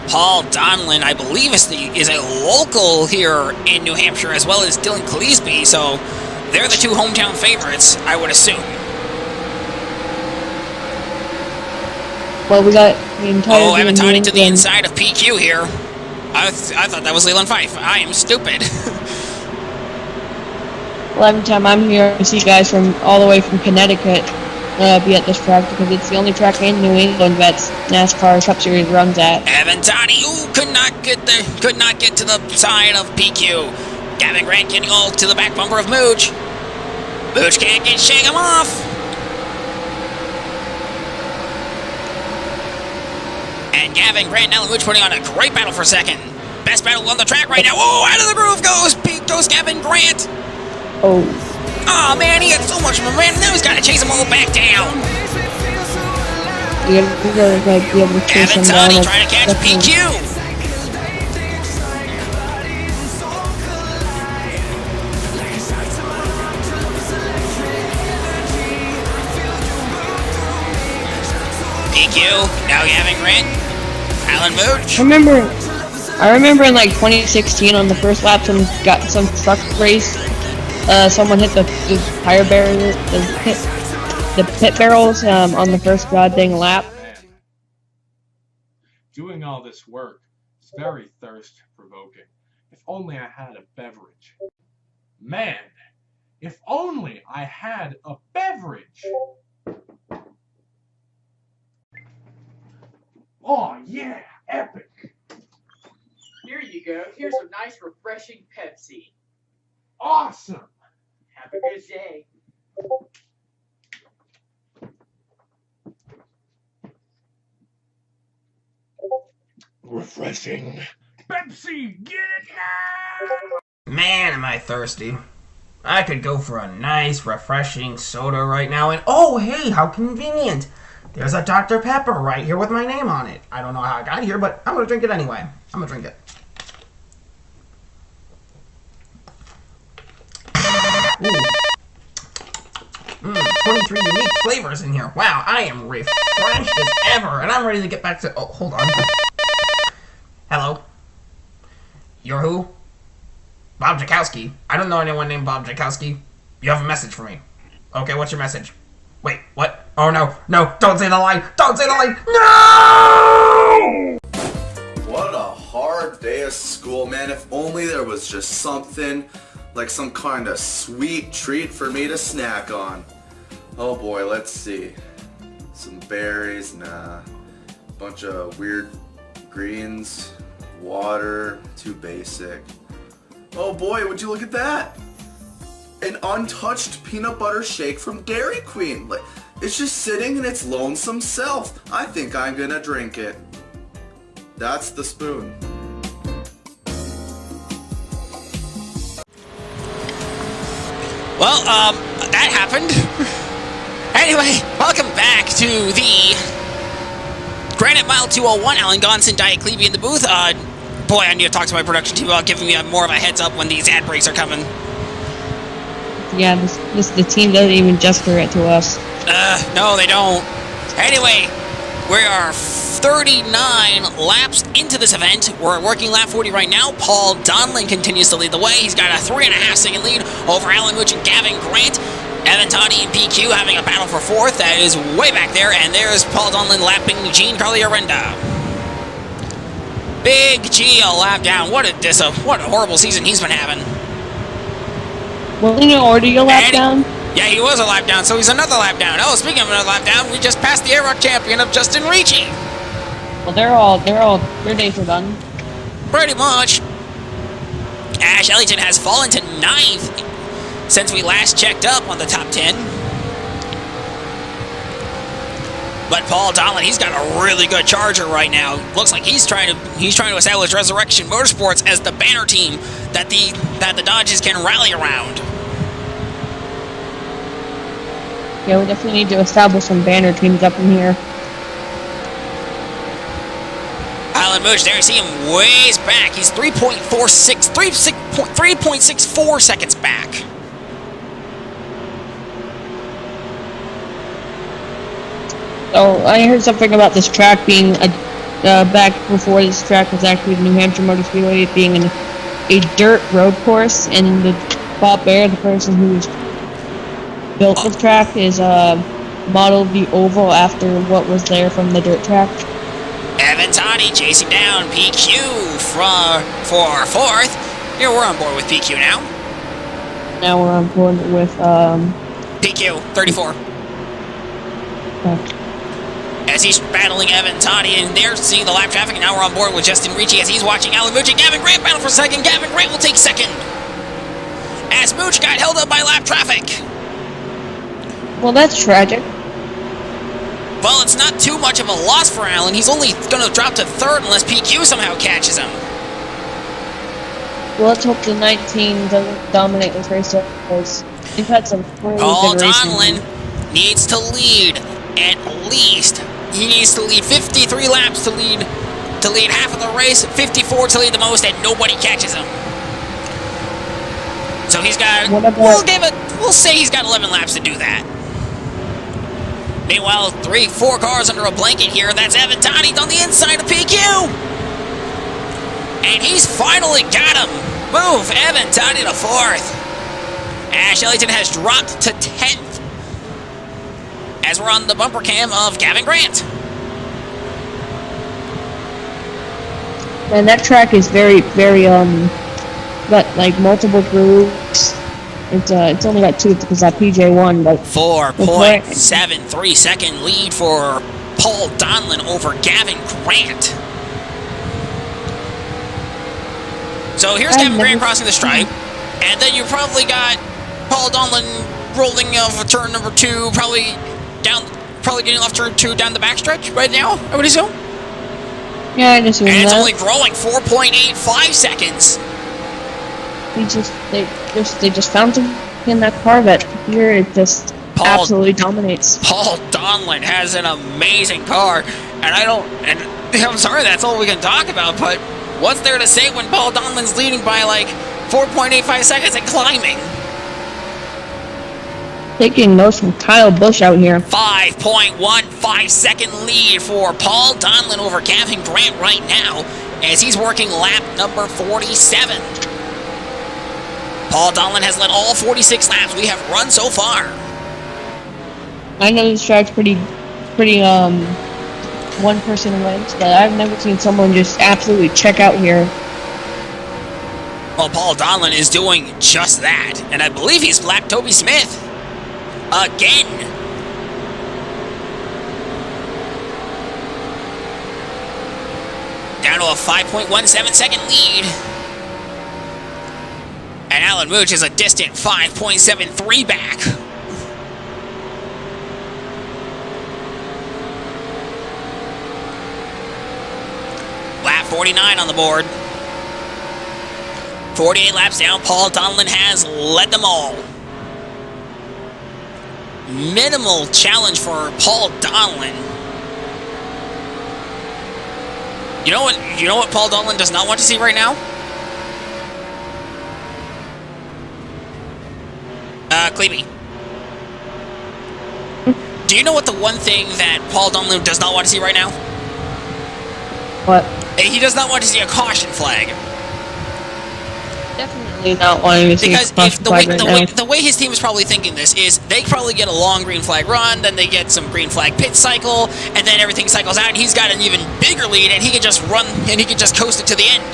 Paul Donlin, I believe, is a local here in New Hampshire, as well as Dylan Cleesby, so they're the 2 hometown favorites, I would assume. Well, we got the entire Avatani to the inside of PQ here. I thought that was Leland Fife. I am stupid. Well, every time I'm here, I see guys from all the way from Connecticut be at this track because it's the only track in New England that NASCAR Cup Series runs at. Avatani, could not get to the side of PQ. Gavin Grant getting all to the back bumper of Mooch. Mooch can't shake him off. And Gavin Grant and Alan Mooch putting on a great battle for second. Best battle on the track right now. Oh, out of the groove goes Gavin Grant. Oh man, he had so much momentum. Now he's got to chase them all back down. You gotta be able to chase him down. Avatani trying to catch PQ. PQ, now Gavin Grant, Alan Mooch. I remember in like 2016 on the first lap, some truck race. Someone hit the tire barrier, the pit barrels on the first goddamn lap. Man. Doing all this work is very thirst-provoking. If only I had a beverage. Man, if only I had a beverage. Oh yeah, epic. Here you go. Here's a nice, refreshing Pepsi. Awesome. Have a good day. refreshing. Pepsi, get it now! Man, am I thirsty. I could go for a nice, refreshing soda right now, and oh, hey, how convenient. There's a Dr. Pepper right here with my name on it. I don't know how I got here, but I'm gonna drink it anyway. I'm gonna drink it. Ooh. 23 unique flavors in here. Wow, I am refreshed as ever, and I'm ready to get back to... Oh, hold on. Hello? You're who? Bob Jakowski. I don't know anyone named Bob Jakowski. You have a message for me. Okay, what's your message? Wait, what? Oh, no. No, don't say the line. Don't say the line. No! What a hard day of school, man. If only there was just something, like some kind of sweet treat for me to snack on. Oh boy, let's see. Some berries, nah. Bunch of weird greens, water, too basic. Oh boy, would you look at that? An untouched peanut butter shake from Dairy Queen. Like, it's just sitting in its lonesome self. I think I'm gonna drink it. That's the spoon. Well, that happened. Anyway, welcome back to the Granite Mile 201. Alan Gonson, Diet Clevey in the booth. Boy, I need to talk to my production team about giving me more of a heads up when these ad breaks are coming. Yeah, the team doesn't even gesture it to us. No, they don't. Anyway, we are 39 laps into this event. We're working lap 40 right now. Paul Donlin continues to lead the way. He's got a 3.5 second lead over Alan Mooch and Gavin Grant. Evan Toddy and PQ having a battle for fourth. That is way back there. And there's Paul Donlin lapping Jean Carly Arenda. Big G a lap down. What a horrible season he's been having. Well, you know, already a lap down? Yeah, he was a lap down, so he's another lap down. Oh, speaking of another lap down, we just passed the Air champion of Justin Ricci. Well, their days are done. Pretty much. Ash Ellington has fallen to 9th since we last checked up on the top 10. But Paul Donlin, he's got a really good Charger right now. Looks like he's trying to establish Resurrection Motorsports as the banner team that the Dodges can rally around. Yeah, we definitely need to establish some banner teams up in here. Alan Mooch, there you see him ways back. He's 3.64 seconds back. So I heard something about this track being back before this track was actually the New Hampshire Motor Speedway, being a dirt road course, and the Bob Bear, the person who's built the track, is modeled the oval after what was there from the dirt track. Evan Toddy chasing down PQ for fourth. Here we're on board with PQ now. Now we're on board with PQ 34. As he's battling Evan Toddy, and they're seeing the lap traffic, and now we're on board with Justin Ricci as he's watching Alan Mooch and Gavin Grant battle for second. Gavin Grant will take second, as Mooch got held up by lap traffic. Well, that's tragic. Well, it's not too much of a loss for Alan. He's only going to drop to third unless PQ somehow catches him. Well, let's hope the 19 doesn't dominate this race, because they've had some really Paul good racing. Donlin needs to lead at least. He needs to lead 53 laps to lead half of the race, 54 to lead the most, and nobody catches him. So he's got. We'll say he's got 11 laps to do that. Meanwhile, 4 cars under a blanket here. That's Evan Toddy on the inside of PQ. And he's finally got him. Move, Evan Toddy to 4th. Ash Ellington has dropped to 10th. As we're on the bumper cam of Gavin Grant. And that track is very, very, got, like, multiple grooves. It's only got 2 because that PJ1, but 4.73 second lead for Paul Donlin over Gavin Grant. So here's Gavin Grant crossing the stripe, and then you probably got Paul Donlin rolling off turn number 2, probably getting off turn 2 down the backstretch right now, I would assume. Yeah, I just And assumed it's that. only growing 4.85 seconds. They just found him in that Corvette. Here it just Paul- absolutely dominates. Paul Donlin has an amazing car, and I'm sorry that's all we can talk about, but what's there to say when Paul Donlin's leading by like 4.85 seconds and climbing? Taking notes from Kyle Busch out here. 5.15 second lead for Paul Donlin over Gavin Grant right now as he's working lap number 47. Paul Donlin has led all 46 laps we have run so far. I know this track's pretty one person wins, but I've never seen someone just absolutely check out here. Well, Paul Donlin is doing just that, and I believe he's lapped Toby Smith again. Down to a 5.17 second lead. And Alan Mooch is a distant 5.73 back. Lap 49 on the board. 48 laps down, Paul Donlin has led them all. Minimal challenge for Paul Donlin. You know what Paul Donlin does not want to see right now? Clevey. Do you know what the one thing that Paul Donlin does not want to see right now? What? He does not want to see a caution flag. Definitely not wanting to see Because a if the way his team is probably thinking this is they probably get a long green flag run, then they get some green flag pit cycle, and then everything cycles out, and he's got an even bigger lead, and he can just run, and he can just coast it to the end.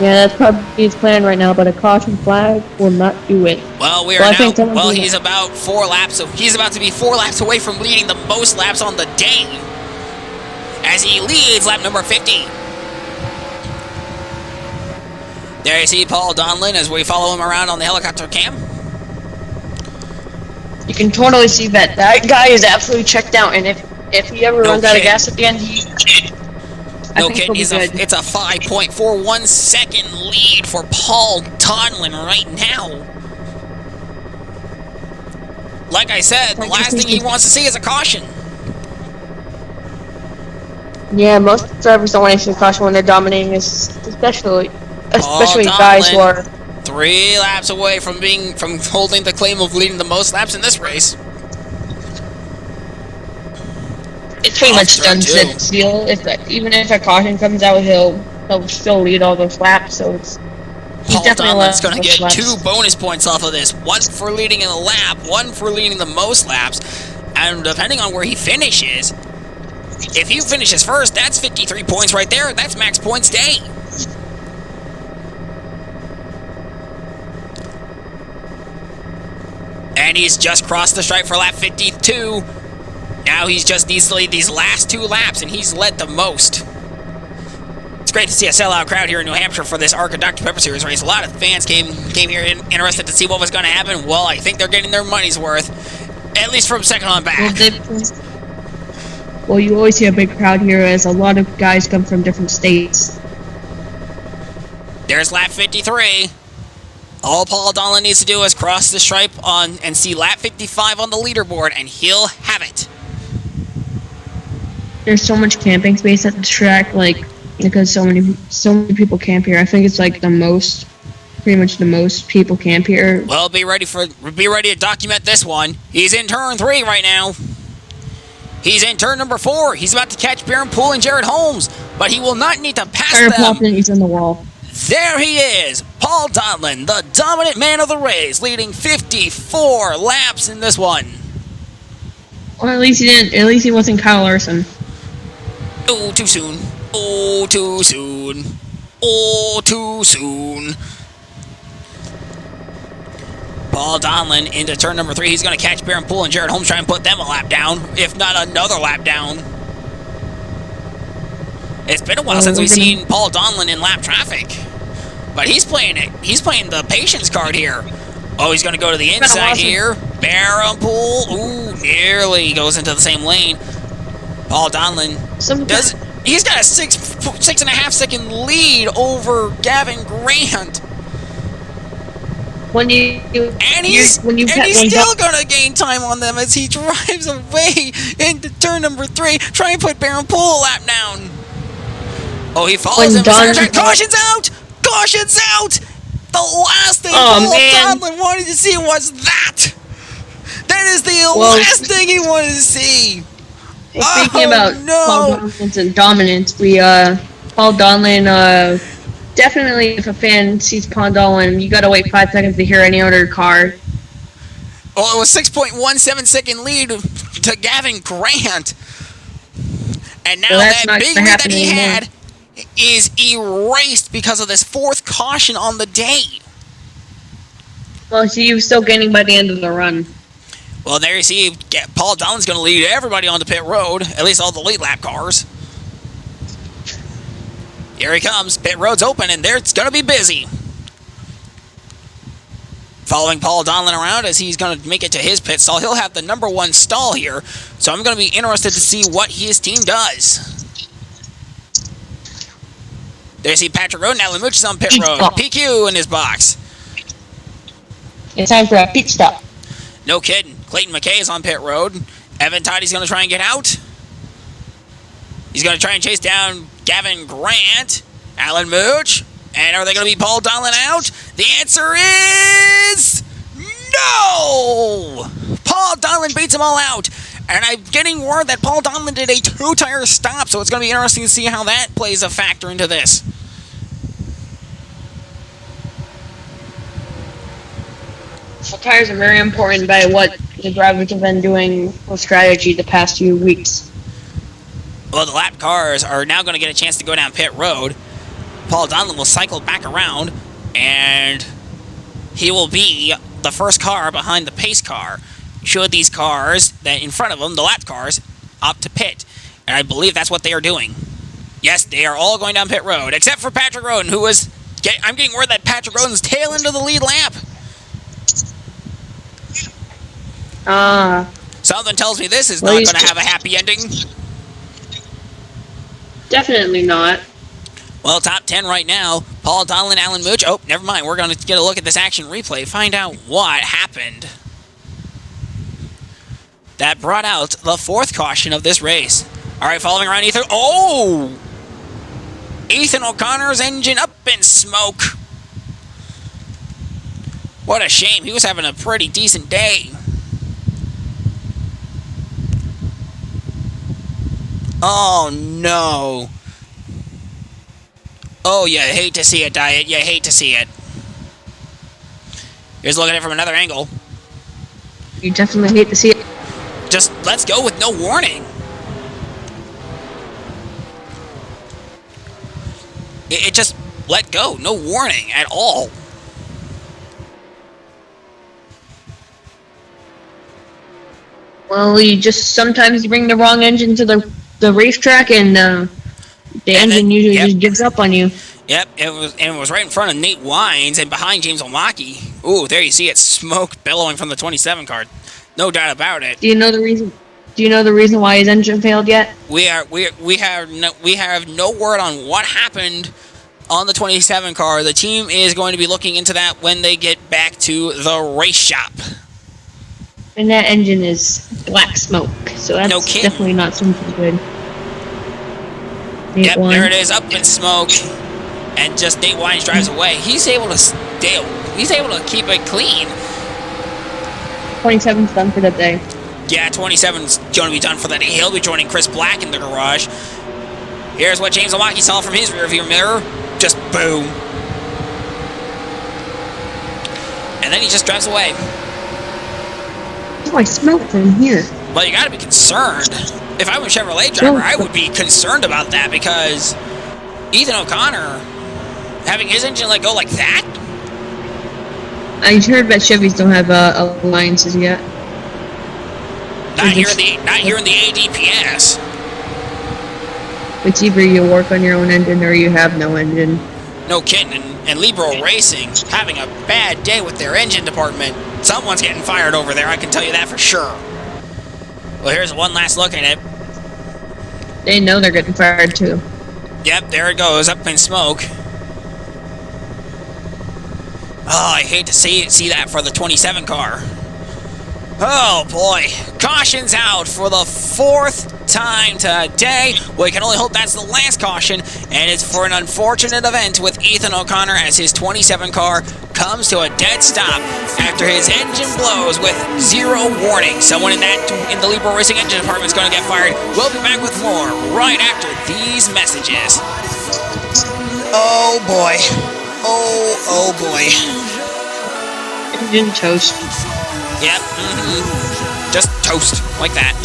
Yeah, that's probably his plan right now, but a caution flag will not do it. Well, he's about 4 laps, so he's about to be 4 laps away from leading the most laps on the day, as he leads lap number 50. There you see Paul Donlin as we follow him around on the helicopter cam. You can totally see that guy is absolutely checked out, and if he ever runs out of gas at the end, No kidding, it's a 5.41 second lead for Paul Donlin right now. Like I said, the last thing he wants to see is a caution. Yeah, most drivers don't want to see a caution when they're dominating, especially guys who are 3 laps away from holding the claim of leading the most laps in this race. It's pretty much done to deal. Even if a caution comes out, he'll still lead all those laps. So Paul Donlin's going to get 2 bonus points off of this. 1 for leading in the lap, 1 for leading the most laps, and depending on where he finishes, if he finishes first, that's 53 points right there. That's max points day. And he's just crossed the stripe for lap 52. Now he's just needs to lead these last 2 laps, and he's led the most. It's great to see a sellout crowd here in New Hampshire for this ARCA Dr. Pepper Series race. A lot of fans came here interested to see what was going to happen. Well, I think they're getting their money's worth, at least from second on back. Well, you always see a big crowd here as a lot of guys come from different states. There's lap 53. All Paul Donlin needs to do is cross the stripe and see lap 55 on the leaderboard, and he'll have it. There's so much camping space at the track, because so many people camp here. I think it's pretty much the most people camp here. Well, be ready to document this one. He's in turn 3 right now. He's in turn number 4. He's about to catch Baron Poole and Jared Holmes, but he will not need to pass them. He's in the wall. There he is, Paul Donlin, the dominant man of the race, leading 54 laps in this one. Well, at least he didn't. At least he wasn't Kyle Larson. Oh, too soon. Oh, too soon. Oh, too soon. Paul Donlin into turn number 3. He's going to catch Baron Poole and Jared Holmes, try and put them a lap down, if not another lap down. It's been a while since we've seen Paul Donlin in lap traffic. But he's playing it. He's playing the patience card here. Oh, he's going to go to the inside here. Baron Poole. Ooh, nearly goes into the same lane. Paul Donlin he's got a 6.5 second lead over Gavin Grant. When you And he's still gonna gain time on them as he drives away into turn number 3, trying to put Baron Poole a lap down. Oh, he follows him. Caution's out! Caution's out! The last thing Paul Donlin wanted to see was that. That is the last thing he wanted to see. Speaking about Paul Donlin's dominance, Paul Donlin, definitely if a fan sees Paul Donlin, you gotta wait 5 seconds to hear any other car. Well, it was 6.17 second lead to Gavin Grant. And now that big lead that he had is erased because of this 4th caution on the day. Well, so he was still gaining by the end of the run. Well, there you see, Paul Donlin's going to lead everybody onto pit road, at least all the late lap cars. Here he comes. Pit road's open, and there it's going to be busy. Following Paul Donlin around as he's going to make it to his pit stall. He'll have the number 1 stall here, so I'm going to be interested to see what his team does. There you see Patrick Rowe, now Lemuch is on pit road. PQ in his box. It's time for a pit stop. No kidding. Clayton McKay is on pit road. Evan Toddy's going to try and get out. He's going to try and chase down Gavin Grant. Alan Mooch. And are they going to be Paul Donlin out? The answer is no! Paul Donlin beats them all out. And I'm getting word that Paul Donlin did a 2-tire stop, so it's going to be interesting to see how that plays a factor into this. Well, tires are very important by what the drivers have been doing with strategy the past few weeks. Well, the lap cars are now going to get a chance to go down pit road. Paul Donlin will cycle back around, and he will be the first car behind the pace car. Should these cars that in front of them, the lap cars, opt to pit. And I believe that's what they are doing. Yes, they are all going down pit road, except for Patrick Roden, who was... I'm getting word that Patrick Roden's tail into the lead lap. Something tells me this is not going to have a happy ending. Definitely not. Well, top 10 right now. Paul Donlin, Alan Mooch. Oh, never mind. We're going to get a look at this action replay. Find out what happened. That brought out the 4th caution of this race. All right, following around Ethan. Oh! Ethan O'Connor's engine up in smoke. What a shame. He was having a pretty decent day. Oh, no. Oh, you hate to see it, Diet. You hate to see it. Here's looking at it from another angle. You definitely hate to see it. Just let's go with no warning. It just let go. No warning at all. Well, sometimes you bring the wrong engine to the racetrack, and the engine usually just gives up on you. Yep, it was right in front of Nate Wines and behind James Omaki. Ooh, there you see it, smoke billowing from the 27 car. No doubt about it. Do you know the reason? Do you know the reason why his engine failed yet? We have no word on what happened on the 27 car. The team is going to be looking into that when they get back to the race shop. And that engine is black smoke, so that's definitely not something good. Yep, there it is, up in smoke, and just Nate Wines drives away. He's able to keep it clean. 27's done for the day. Yeah, 27's going to be done for the day. He'll be joining Chris Black in the garage. Here's what James Omaki saw from his rearview mirror. Just boom. And then he just drives away. Oh, I smell it from here. Well, you got to be concerned. If I was a Chevrolet driver, I would be concerned about that because Ethan O'Connor having his engine let go like that. I heard that Chevys don't have alliances yet. Not here in the ADPS. It's either you work on your own engine or you have no engine. No kidding. And Libro Racing having a bad day with their engine department. Someone's getting fired over there, I can tell you that for sure. Well, here's one last look at it. They know they're getting fired too. Yep, there it goes, up in smoke. Oh, I hate to see that for the 27 car. Oh boy, caution's out for the 4th time today. We can only hope that's the last caution, and it's for an unfortunate event with Ethan O'Connor as his 27 car comes to a dead stop after his engine blows with 0 warning. Someone in the Libra Racing engine department is going to get fired. We'll be back with more right after these messages. Oh boy. Oh boy. Engine toast. Yep, just toast, like that.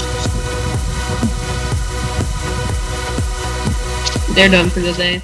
They're done for the day.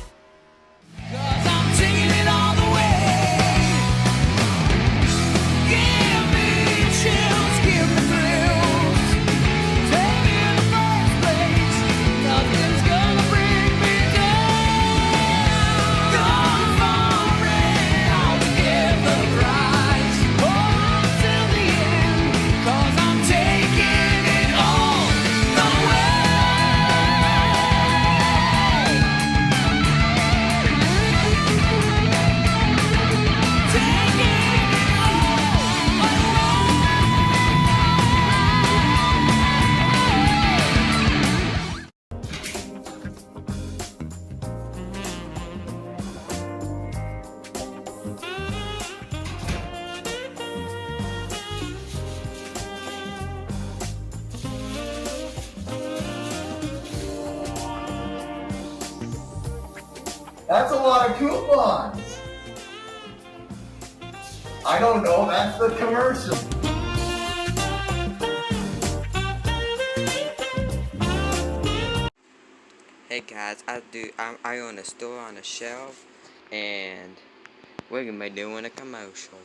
That's a lot of coupons. I don't know, that's the commercial. Hey guys, I own a store on a shelf, and we're gonna be doing a commercial.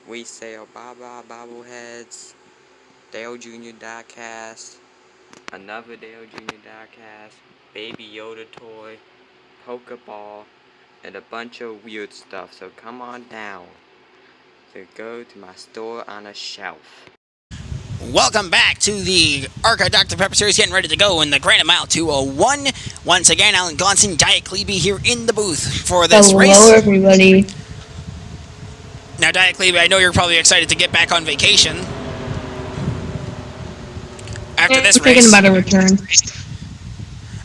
We sell Baba bobbleheads, Dale Jr. diecast, another Dale Jr. diecast, Baby Yoda toy, Pokeball, and a bunch of weird stuff. So come on down to go to my store on a shelf. Welcome back to the ARCA Dr. Pepper series, getting ready to go in the Granite Mile 201. Once again, Alan Gonson, Diet Klebe here in the booth for this race. Hello, everybody. Now, Diet Klebe, I know you're probably excited to get back on vacation after this race. Thinking about a return.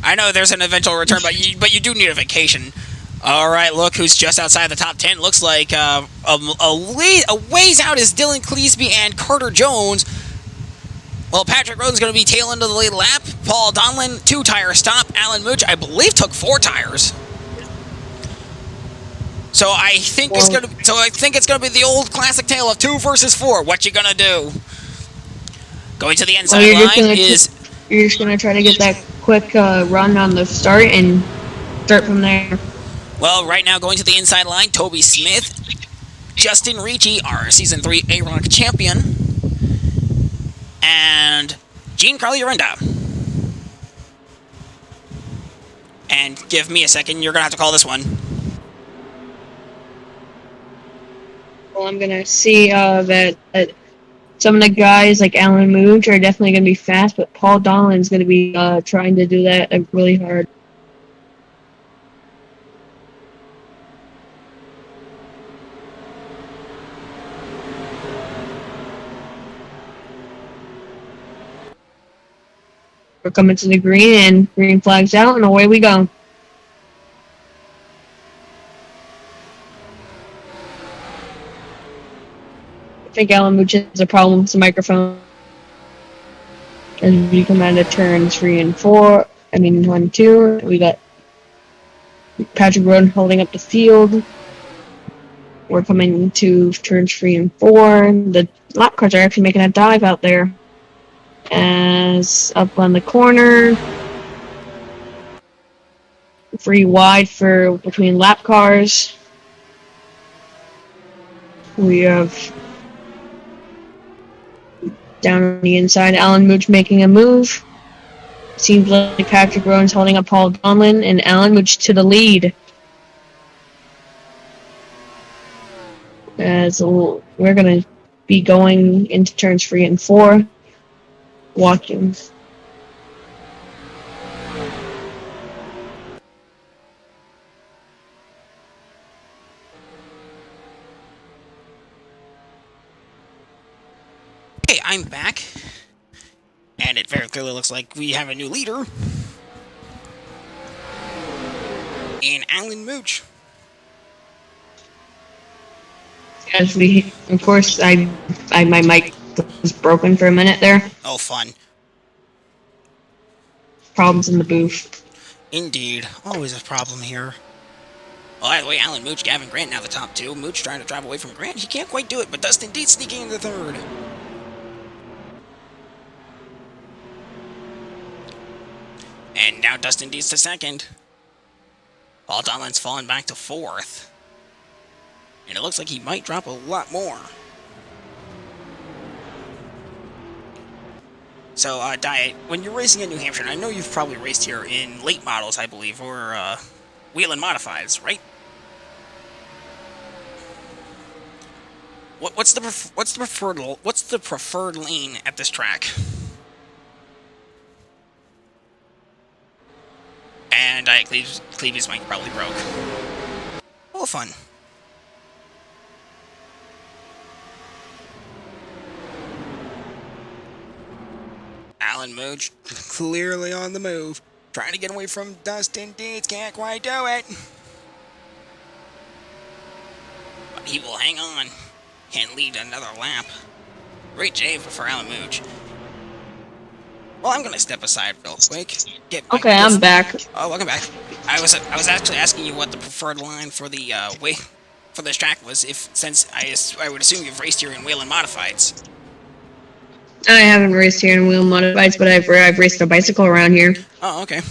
I know there's an eventual return, but you do need a vacation. All right, look who's just outside the top 10. Looks like a ways out is Dylan Cleesby and Carter Jones. Well, Patrick Roden's going to be tail into the lead lap. Paul Donlin, 2-tire stop. Alan Mooch, I believe, took 4 tires. So I think it's going to be the old classic tale of 2 versus 4. What you going to do? Going to the inside line is... You're just going to try to get that quick run on the start and start from there. Well, right now going to the inside line, Toby Smith, Justin Ricci, our Season 3 A-Rock champion, and Giancarlo Urenda. And give me a second, you're going to have to call this one. Well, I'm going to see that some of the guys like Alan Mooch are definitely going to be fast, but Paul Donlin's going to be trying to do that really hard. We're coming to the green, and green flag's out, and away we go. I think Alan Mooch has a problem with the microphone. As we come out of turns 1 and 2, we got Patrick Roden holding up the field. We're coming to turns 3 and 4. The lap cars are actually making a dive out there. As up on the corner, 3 wide for between lap cars. We have down on the inside, Alan Mooch making a move. Seems like Patrick Rowan's holding up Paul Donlin, and Alan Mooch to the lead. As we're going to be going into turns 3 and 4. Watching. Okay, I'm back. And it very clearly looks like we have a new leader. In Alan Mooch. As we, of course, my mic was broken for a minute there. Oh, fun. Problems in the booth. Indeed. Always a problem here. Well, either way, Alan Mooch, Gavin Grant now the top two. Mooch trying to drive away from Grant. He can't quite do it, but Dustin Deeds sneaking into third. And now Dustin Deeds to second. Paul Donlan's fallen back to fourth. And it looks like he might drop a lot more. So, Diet, when you're racing in New Hampshire, and I know you've probably raced here in late models, I believe, or Whelen Modifieds, right? What's the preferred lane at this track? And Diet Cleavy's mic probably broke. Well, fun. Alan Mooch clearly on the move. Trying to get away from Dustin Deeds. Can't quite do it. But he will hang on and lead another lap. Great J for Alan Mooch. Well, I'm going to step aside real quick. Okay, I'm back. Oh, welcome back. I was actually asking you what the preferred line for the for this track was, since I would assume you've raced here in Whelen Modifieds. I haven't raced here in Wheel Modifieds, but I've raced a bicycle around here. Oh, okay.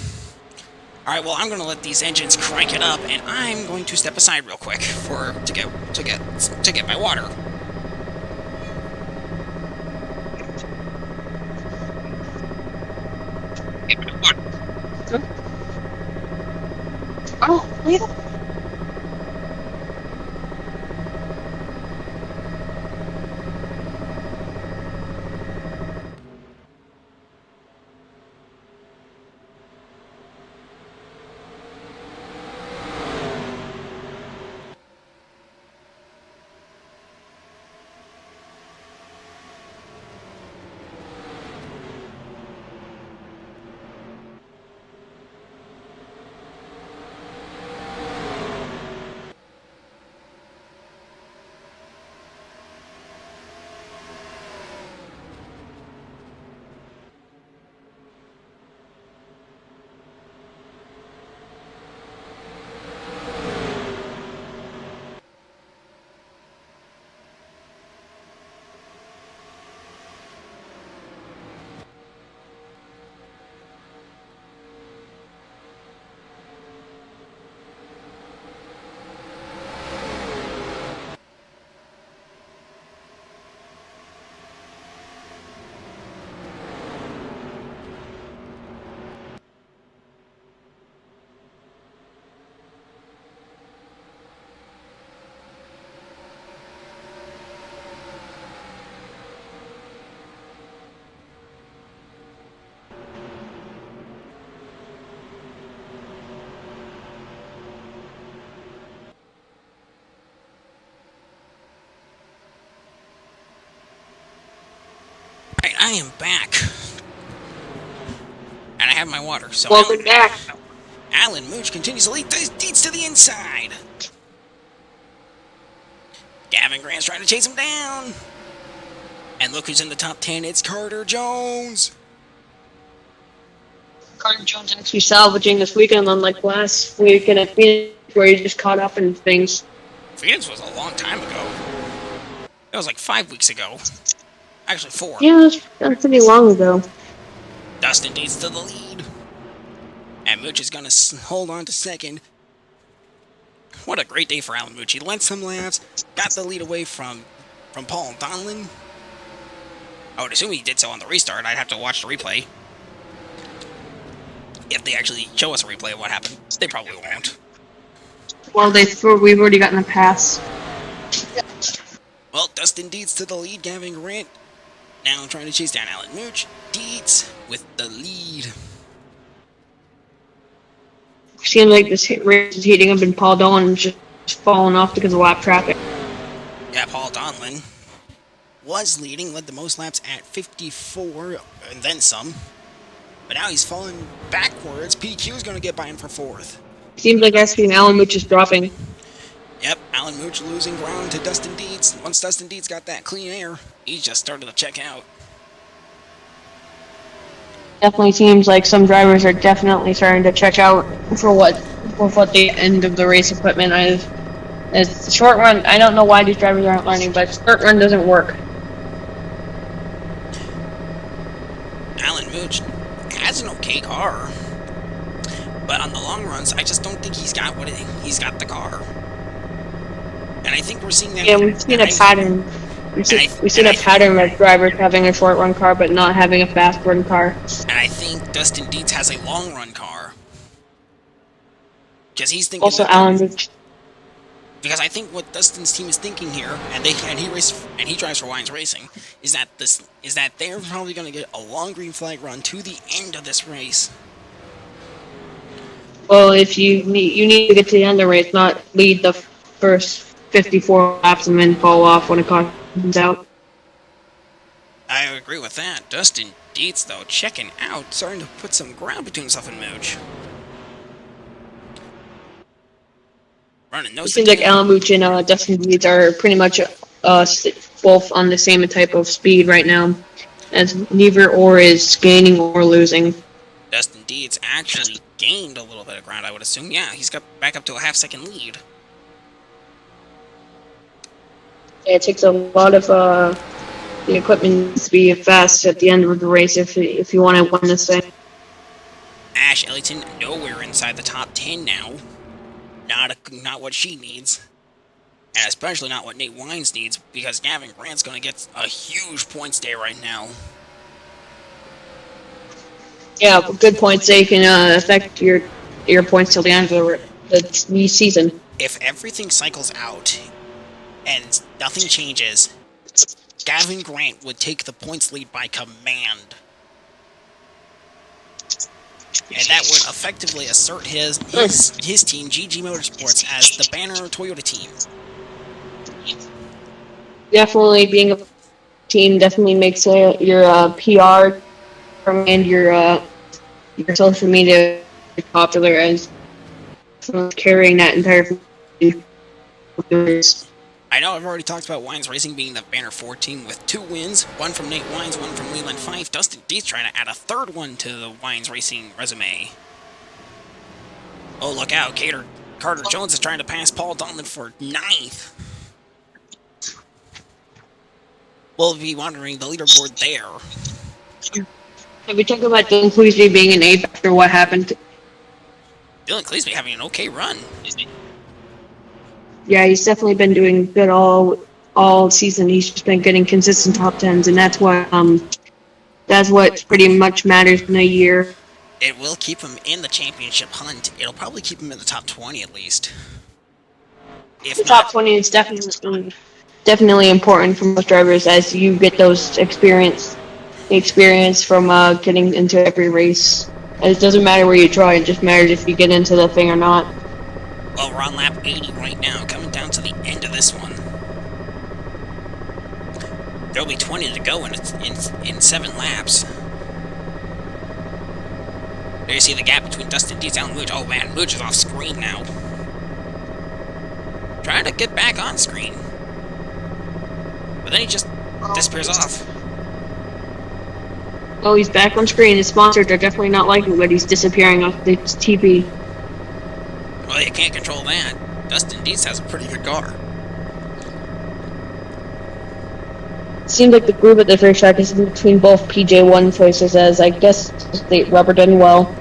Alright, well, I'm going to let these engines crank it up, and I'm going to step aside real quick to get my water. Oh, wait. Alright, I am back. And I have my water, so... Welcome back. Alan Mooch continues to lead Deeds to the inside. Gavin Grant's trying to chase him down. And look who's in the top 10. It's Carter Jones. Carter Jones actually salvaging this weekend, unlike last weekend at Phoenix, where he just caught up in things. Phoenix was a long time ago. It was like 5 weeks ago. Actually, 4. Yeah, that's pretty long ago. Dustin Deeds to the lead. And Mooch is going to hold on to second. What a great day for Alan Mooch. He lent some laps, got the lead away from Paul Donlan. I would assume he did so on the restart. I'd have to watch the replay. If they actually show us a replay of what happened. They probably won't. Well, we've already gotten a pass. Well, Dustin Deeds to the lead. Gavin Grant now trying to chase down Alan Mooch. Deeds with the lead. Seems like this race is heating up, and Paul Dolan just falling off because of lap traffic. Yeah, Paul Donlan. was leading, led the most laps at 54 and then some. But now he's fallen backwards. PQ is going to get by him for 4th. Seems like SP and Alan Mooch is dropping. Yep, Alan Mooch losing ground to Dustin Dietz. Once Dustin Dietz got that clean air, he just started to check out. Definitely seems like some drivers are definitely starting to check out for what the end of the race equipment is. It's the short run. I don't know why these drivers aren't learning, but short run doesn't work. Alan Mooch has an okay car, but on the long runs, I just don't think he's got the car. And I think we're seeing that. Yeah, we've seen a pattern. We've seen a pattern of drivers having a short run car but not having a fast run car. And I think Dustin Dietz has a long run car. Because he's thinking. Also, Alan Mooch. Because I think what Dustin's team is thinking here, and he drives for Wines Racing, is that they're probably going to get a long green flag run to the end of this race. Well, if you need to get to the end of the race, not lead the first 54 laps and then fall off when a car comes out. I agree with that. Dustin Dietz, though, checking out, starting to put some ground between himself and Mooch. It seems like Alan Mooch and Dustin Dietz are pretty much both on the same type of speed right now, as neither or is gaining or losing. Dustin Dietz actually gained a little bit of ground, I would assume. Yeah, he's got back up to a half-second lead. Yeah, it takes a lot of the equipment to be fast at the end of the race if you want to win this thing. Ash Ellington nowhere inside the top 10 now. Not what she needs. And especially not what Nate Wines needs, because Gavin Grant's going to get a huge points day right now. Yeah, good points. They can affect your points till the end of the season. If everything cycles out and nothing changes, Gavin Grant would take the points lead by command. And that would effectively assert his team, GG Motorsports, as the banner Toyota team. Definitely being a team definitely makes your PR and your social media popular as carrying that entire. I know I've already talked about Wines Racing being the Banner 4 team with 2 wins, one from Nate Wines, one from Leland Fife. Dustin Dietz trying to add a 3rd one to the Wines Racing resume. Oh, look out. Carter Jones is trying to pass Paul Donlan for 9th. We'll be wondering the leaderboard there. Have we talked about Dylan Cleasby being an 8th after what happened? Dylan Cleasby having an okay run. Yeah, he's definitely been doing good all season. He's just been getting consistent top 10s, and that's what pretty much matters in a year. It will keep him in the championship hunt. It'll probably keep him in the top 20 at least. The top 20 is definitely important for most drivers, as you get those experience from getting into every race. And it doesn't matter where you try; it just matters if you get into the thing or not. Well, we're on lap 80 right now, coming down to the end of this one. There'll be 20 to go in 7 laps. There you see the gap between Dustin Dietz and Mooch. Oh man, Mooch is off screen now. Trying to get back on screen. But then he just disappears off. Oh, he's back on screen. His sponsors are definitely not liking that he's disappearing off the TV. Well, you can't control that. Dustin Dietz has a pretty good car. Seems like the groove at this racetrack is between both PJ1 choices, as I guess they rubber done well.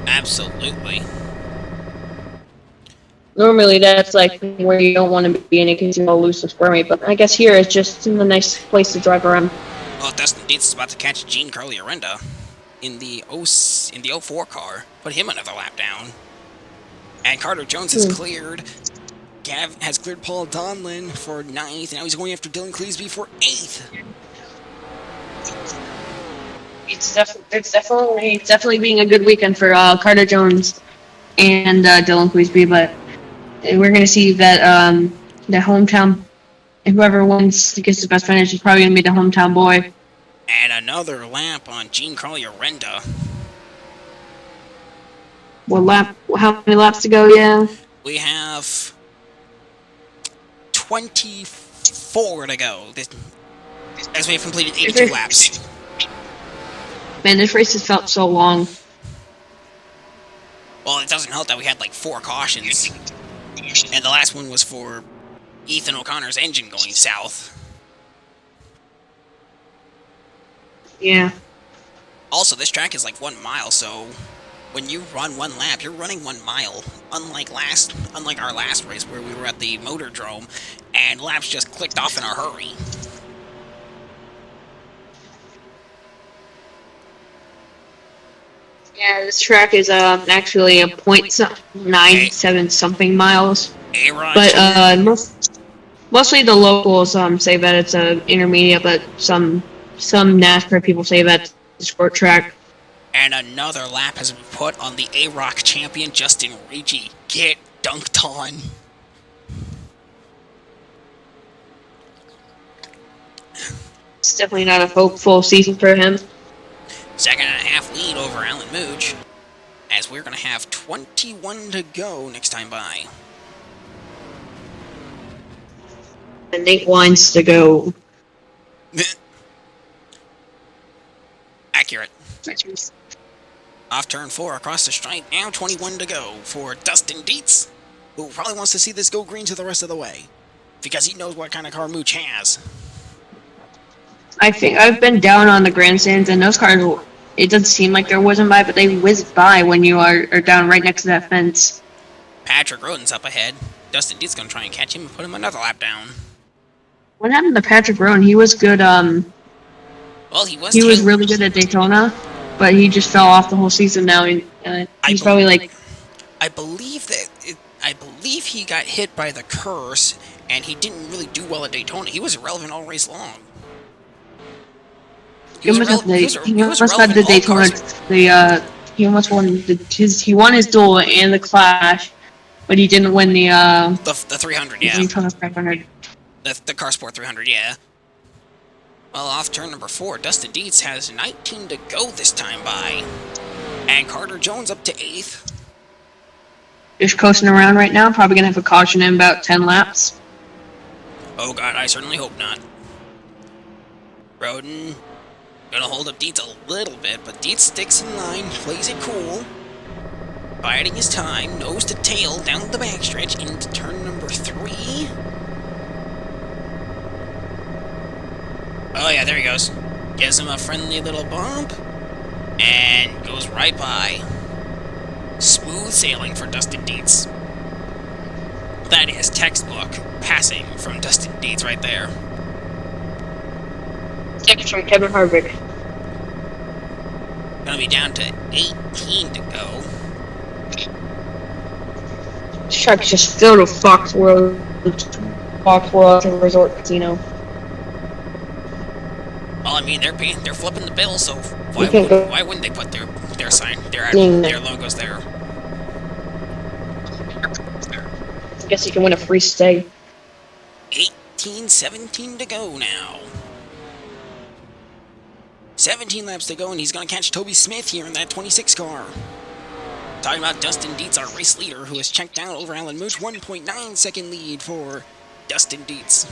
Absolutely. Normally that's like where you don't want to be in it because you'll lose some square weight, but I guess here it's just a nice place to drive around. Well, Dustin Dietz is about to catch Gene Carly Arenda in the 04 car. Put him another lap down. And Carter Jones has cleared. Gav has cleared Paul Donlan for 9th, and now he's going after Dylan Cleasby for 8th. It's definitely being a good weekend for Carter Jones and Dylan Cleasby, but we're going to see that the hometown whoever wins gets the best finish is probably going to be the hometown boy. And another lap on Giancarlo Renda. How many laps to go? Yeah. We have 24 to go. As we have completed 82 laps. Man, this race has felt so long. Well, it doesn't help that we had like 4 cautions. And the last one was for Ethan O'Connor's engine going south. Yeah. Also, this track is like 1 mile, so when you run 1 lap, you're running 1 mile. Unlike our last race where we were at the Motordrome and laps just clicked off in a hurry. Yeah, this track is actually a 0.97 something miles. But mostly the locals say that it's an intermediate, but some NASCAR people say that's a short track. And another lap has been put on the A-Rock champion, Justin Ricci. Get dunked on. It's definitely not a hopeful season for him. 2.5 lead over Alan Mooch, as we're going to have 21 to go next time by. And Nate Wines to go. Accurate. Off turn 4 across the stripe, now 21 to go for Dustin Dietz, who probably wants to see this go green to the rest of the way, because he knows what kind of car Mooch has. I think I've been down on the grandstands, and those cars, it doesn't seem like they're whizzing by, but they whiz by when you are down right next to that fence. Patrick Roden's up ahead. Dustin Dietz going to try and catch him and put him another lap down. What happened to Patrick Roden? He was good, well, he was really good at Daytona, but he just fell off the whole season now. He's probably like... I believe he got hit by the curse, and he didn't really do well at Daytona. He was irrelevant all race long. He almost had the Daytona. He almost won he won his duel and the Clash, but he didn't win the 300. Yeah. Daytona 500. The Car Sport 300. Yeah. Well, off turn number 4, Dustin Dietz has 19 to go this time by, and Carter Jones up to 8th. Just coasting around right now. Probably gonna have a caution in about 10 laps. Oh God, I certainly hope not. Roden gonna hold up Dietz a little bit, but Dietz sticks in line, plays it cool, biding his time, nose to tail down the backstretch into turn number 3. Oh yeah, there he goes. Gives him a friendly little bump, and goes right by. Smooth sailing for Dustin Dietz. That is textbook passing from Dustin Dietz right there. Text from Kevin Harvick. Gonna be down to 18 to go. This track is just filled with Fox World and Resort Casino. Well, I mean, they're flipping the bill, so why wouldn't they put their sign, their logos there? I guess you can win a free stay. 17 to go now. 17 laps to go, and he's going to catch Toby Smith here in that 26 car. Talking about Dustin Dietz, our race leader, who has checked out over Alan Mooch. 1.9 second lead for Dustin Dietz.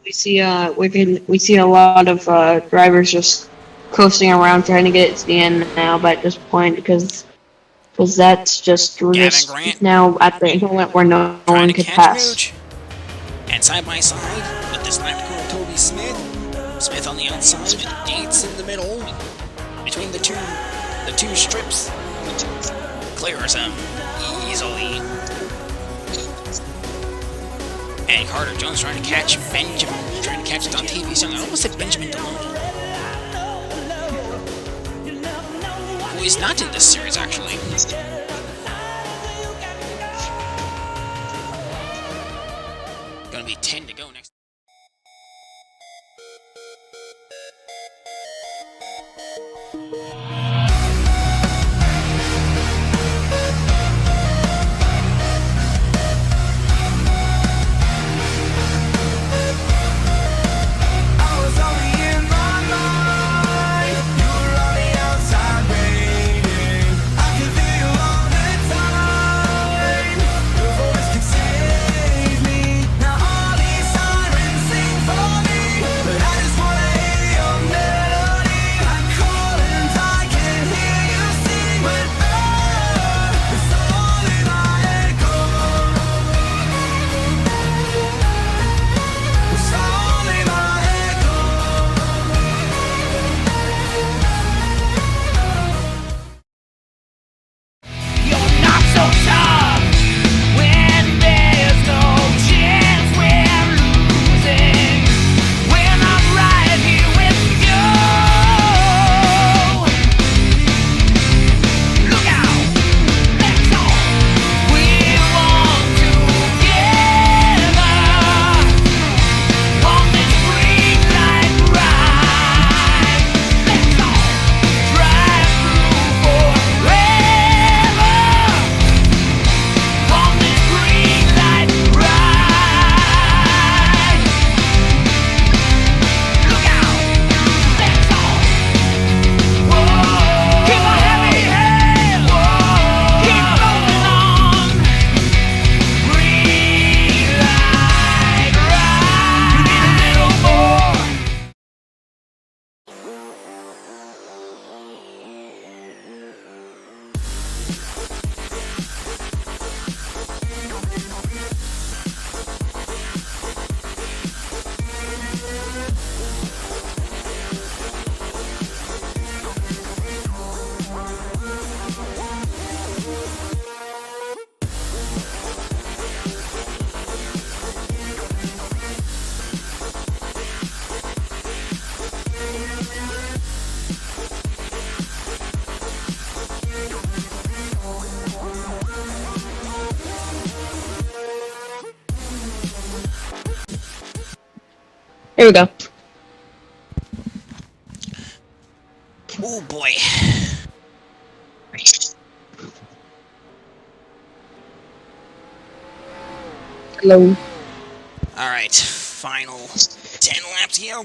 We see a lot of drivers just coasting around trying to get it to the end now. But at this point, because that's just now at the moment where no one could pass. Mooch. And side by side with this lap car, Toby Smith. Smith on the outside, and Dietz in the middle, between the two strips. Clears him easily. And Carter Jones trying to catch Dontavious Young. I almost said Benjamin Deloney. Who is not in this series, actually. Gonna be 10 to go next. Here we go. Oh boy. Hello. Alright, final 10 laps here.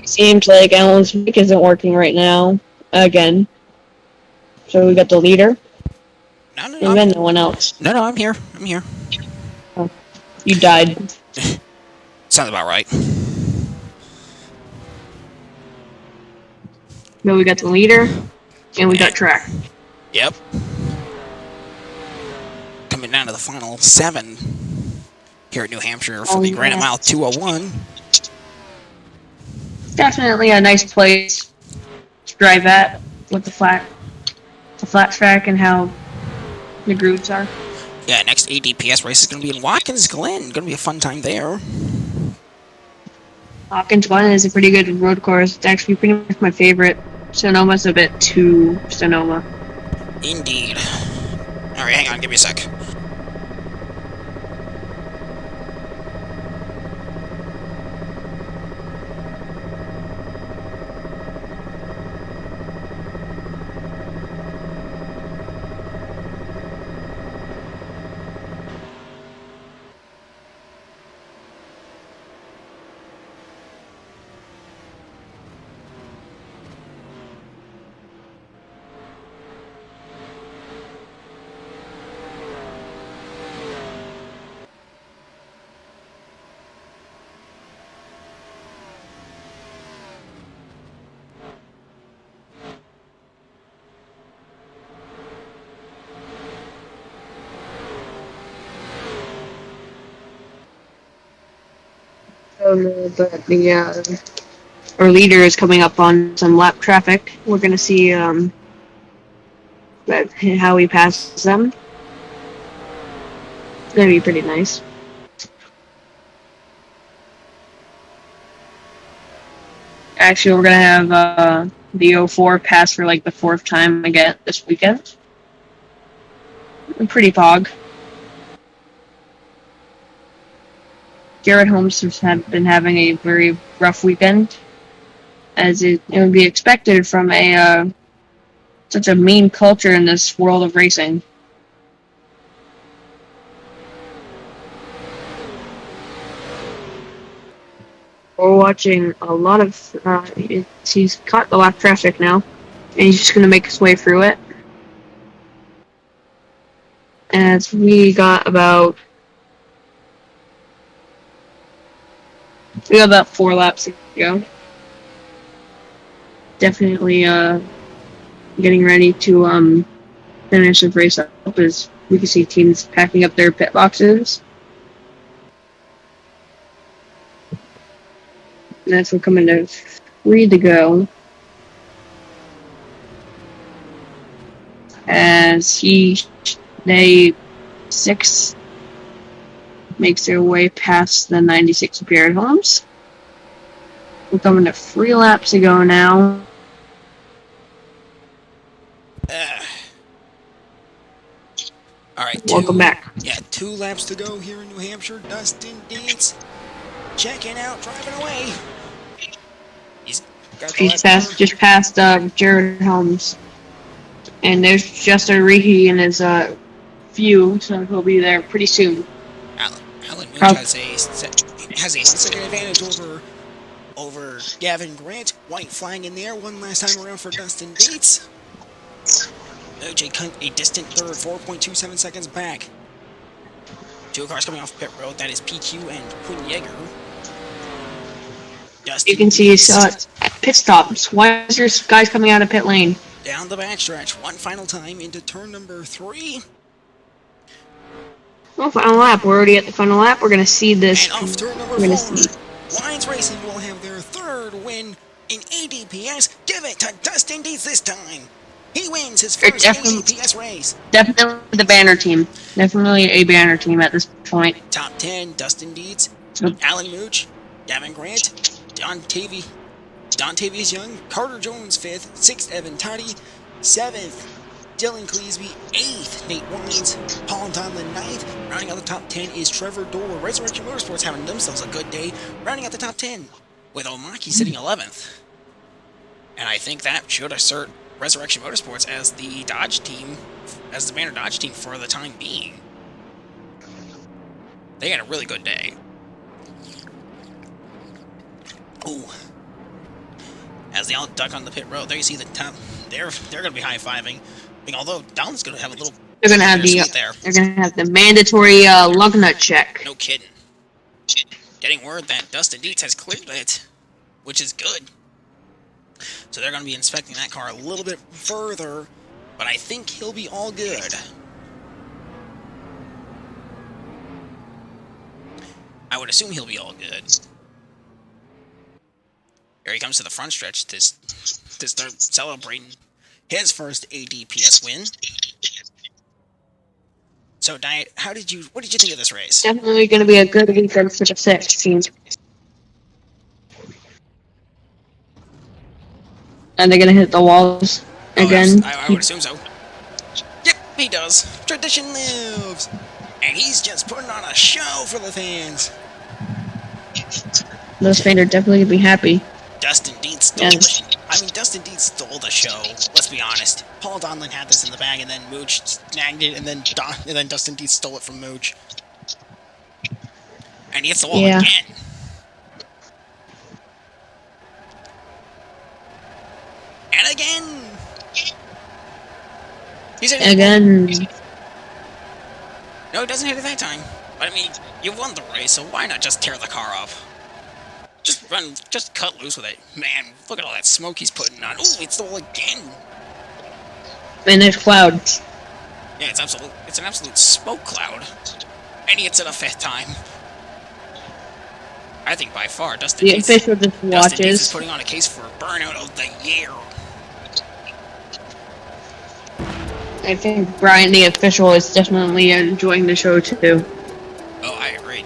Seems like Alan's mic isn't working right now. Again. So we got the leader. No, And then no one else. No, I'm here. I'm here. Oh, you died. Sounds about right. No, we got the leader. And we got track. Yep. Coming down to the final 7 here at New Hampshire for the Granite Mile 201. Definitely a nice place to drive at with the flat track and how the grooves are. Yeah, next ADPS race is going to be in Watkins Glen. Going to be a fun time there. Watkins Glen is a pretty good road course. It's actually pretty much my favorite. Sonoma's a bit too Sonoma. Indeed. Alright, hang on, give me a sec. But our leader is coming up on some lap traffic. We're gonna see how he passes them. It's gonna be pretty nice. Actually, we're gonna have the 04 pass for like the 4th time again this weekend. Pretty pog. Jared Holmes has been having a very rough weekend, as it would be expected from a such a mean culture in this world of racing. We're watching a lot of. He's caught the lap traffic now, and he's just gonna make his way through it. As we got about 4 laps to go. Definitely getting ready to finish the race up, as we can see teams packing up their pit boxes. And as we're coming to 3 to go. As they 6 makes their way past the 96 Jared Holmes. We're coming to 3 laps to go now. Alright, welcome back. Yeah, 2 laps to go here in New Hampshire. Dustin Dietz checking out, driving away. He's just passed Jared Holmes. And there's just a Rehe in his view, so he'll be there pretty soon. Alan Mooch has a 1-second advantage over Gavin Grant. White flag in there one last time around for Dustin Dietz. Mooch a distant third, 4.27 seconds back. 2 cars coming off pit road. That is PQ and Quinn Yeager. Dustin you can see his pit stops. Why is there guys coming out of pit lane? Down the backstretch, one final time into turn number 3. Well, final lap. We're already at the final lap. We're gonna see this. And off turn number We're gonna 4, see. Wines Racing will have their 3rd win in ADPS. Give it to Dustin Dietz this time. He wins his first ADPS race. Definitely the banner team. Definitely a banner team at this point. Top 10, Dustin Dietz, Alan Mooch, Gavin Grant, Don Tavius Young, Carter Jones 5th, 6th, Evan Toddy, 7th, Dylan Cleesby, 8th, Nate Wines, Paul Donlin 9th. Rounding out the top 10 is Trevor Dorr. Resurrection Motorsports having themselves a good day, rounding out the top 10, with Omaki sitting 11th. And I think that should assert Resurrection Motorsports as the Dodge team, as the banner Dodge team for the time being. They had a really good day. Ooh. As they all duck on the pit road, there you see the top. They're going to be high-fiving. I mean, although Down's going to have a little. They're gonna have the mandatory lug nut check. No kidding. Getting word that Dustin Dietz has cleared it, which is good. So they're going to be inspecting that car a little bit further, but I think he'll be all good. I would assume he'll be all good. Here he comes to the front stretch to start celebrating his first ADPS win. So, Diet, what did you think of this race? Definitely going to be a good weekend for the 6 team. And they're going to hit the walls again. I would assume so. Yep, he does. Tradition lives. And he's just putting on a show for the fans. Those fans are definitely going to be happy. Dustin Dietz stole Dustin Dietz stole the show, let's be honest. Paul Donlin had this in the bag, and then Mooch snagged it, and then Dustin Dietz stole it from Mooch. And he hits the wall again. And again! He's hitting again. No, he doesn't hit it that time. But I mean, you won the race, so why not just tear the car up? Just cut loose with it. Man, look at all that smoke he's putting on. Ooh, it's the wall again. And there's clouds. Yeah, it's an absolute smoke cloud. And he hits it a 5th time. I think by far Dustin Dietz is putting on a case for burnout of the year. I think Brian, the official, is definitely enjoying the show too. Oh, I agree.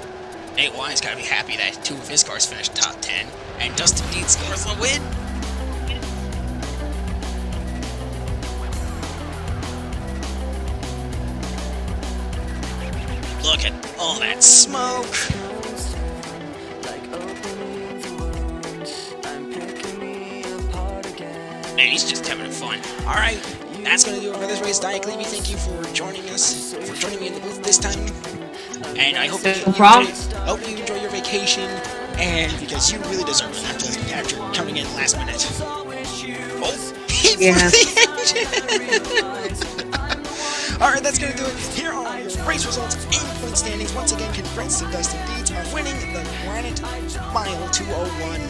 Nate Wine's gotta be happy that 2 of his cars finished top 10, and Dustin Dietz scores the win. Look at all that smoke. And he's just having fun. All right, that's gonna do it for this race. Diet Clevey, thank you for joining us, for joining me in the booth this time. And I hope you enjoy your vacation, and because you really deserve it after coming in last minute. Oh, yeah. Alright, that's gonna do it. Here are your race results and point standings. Once again, congrats to Dustin Dietz on winning the Granite Mile 201.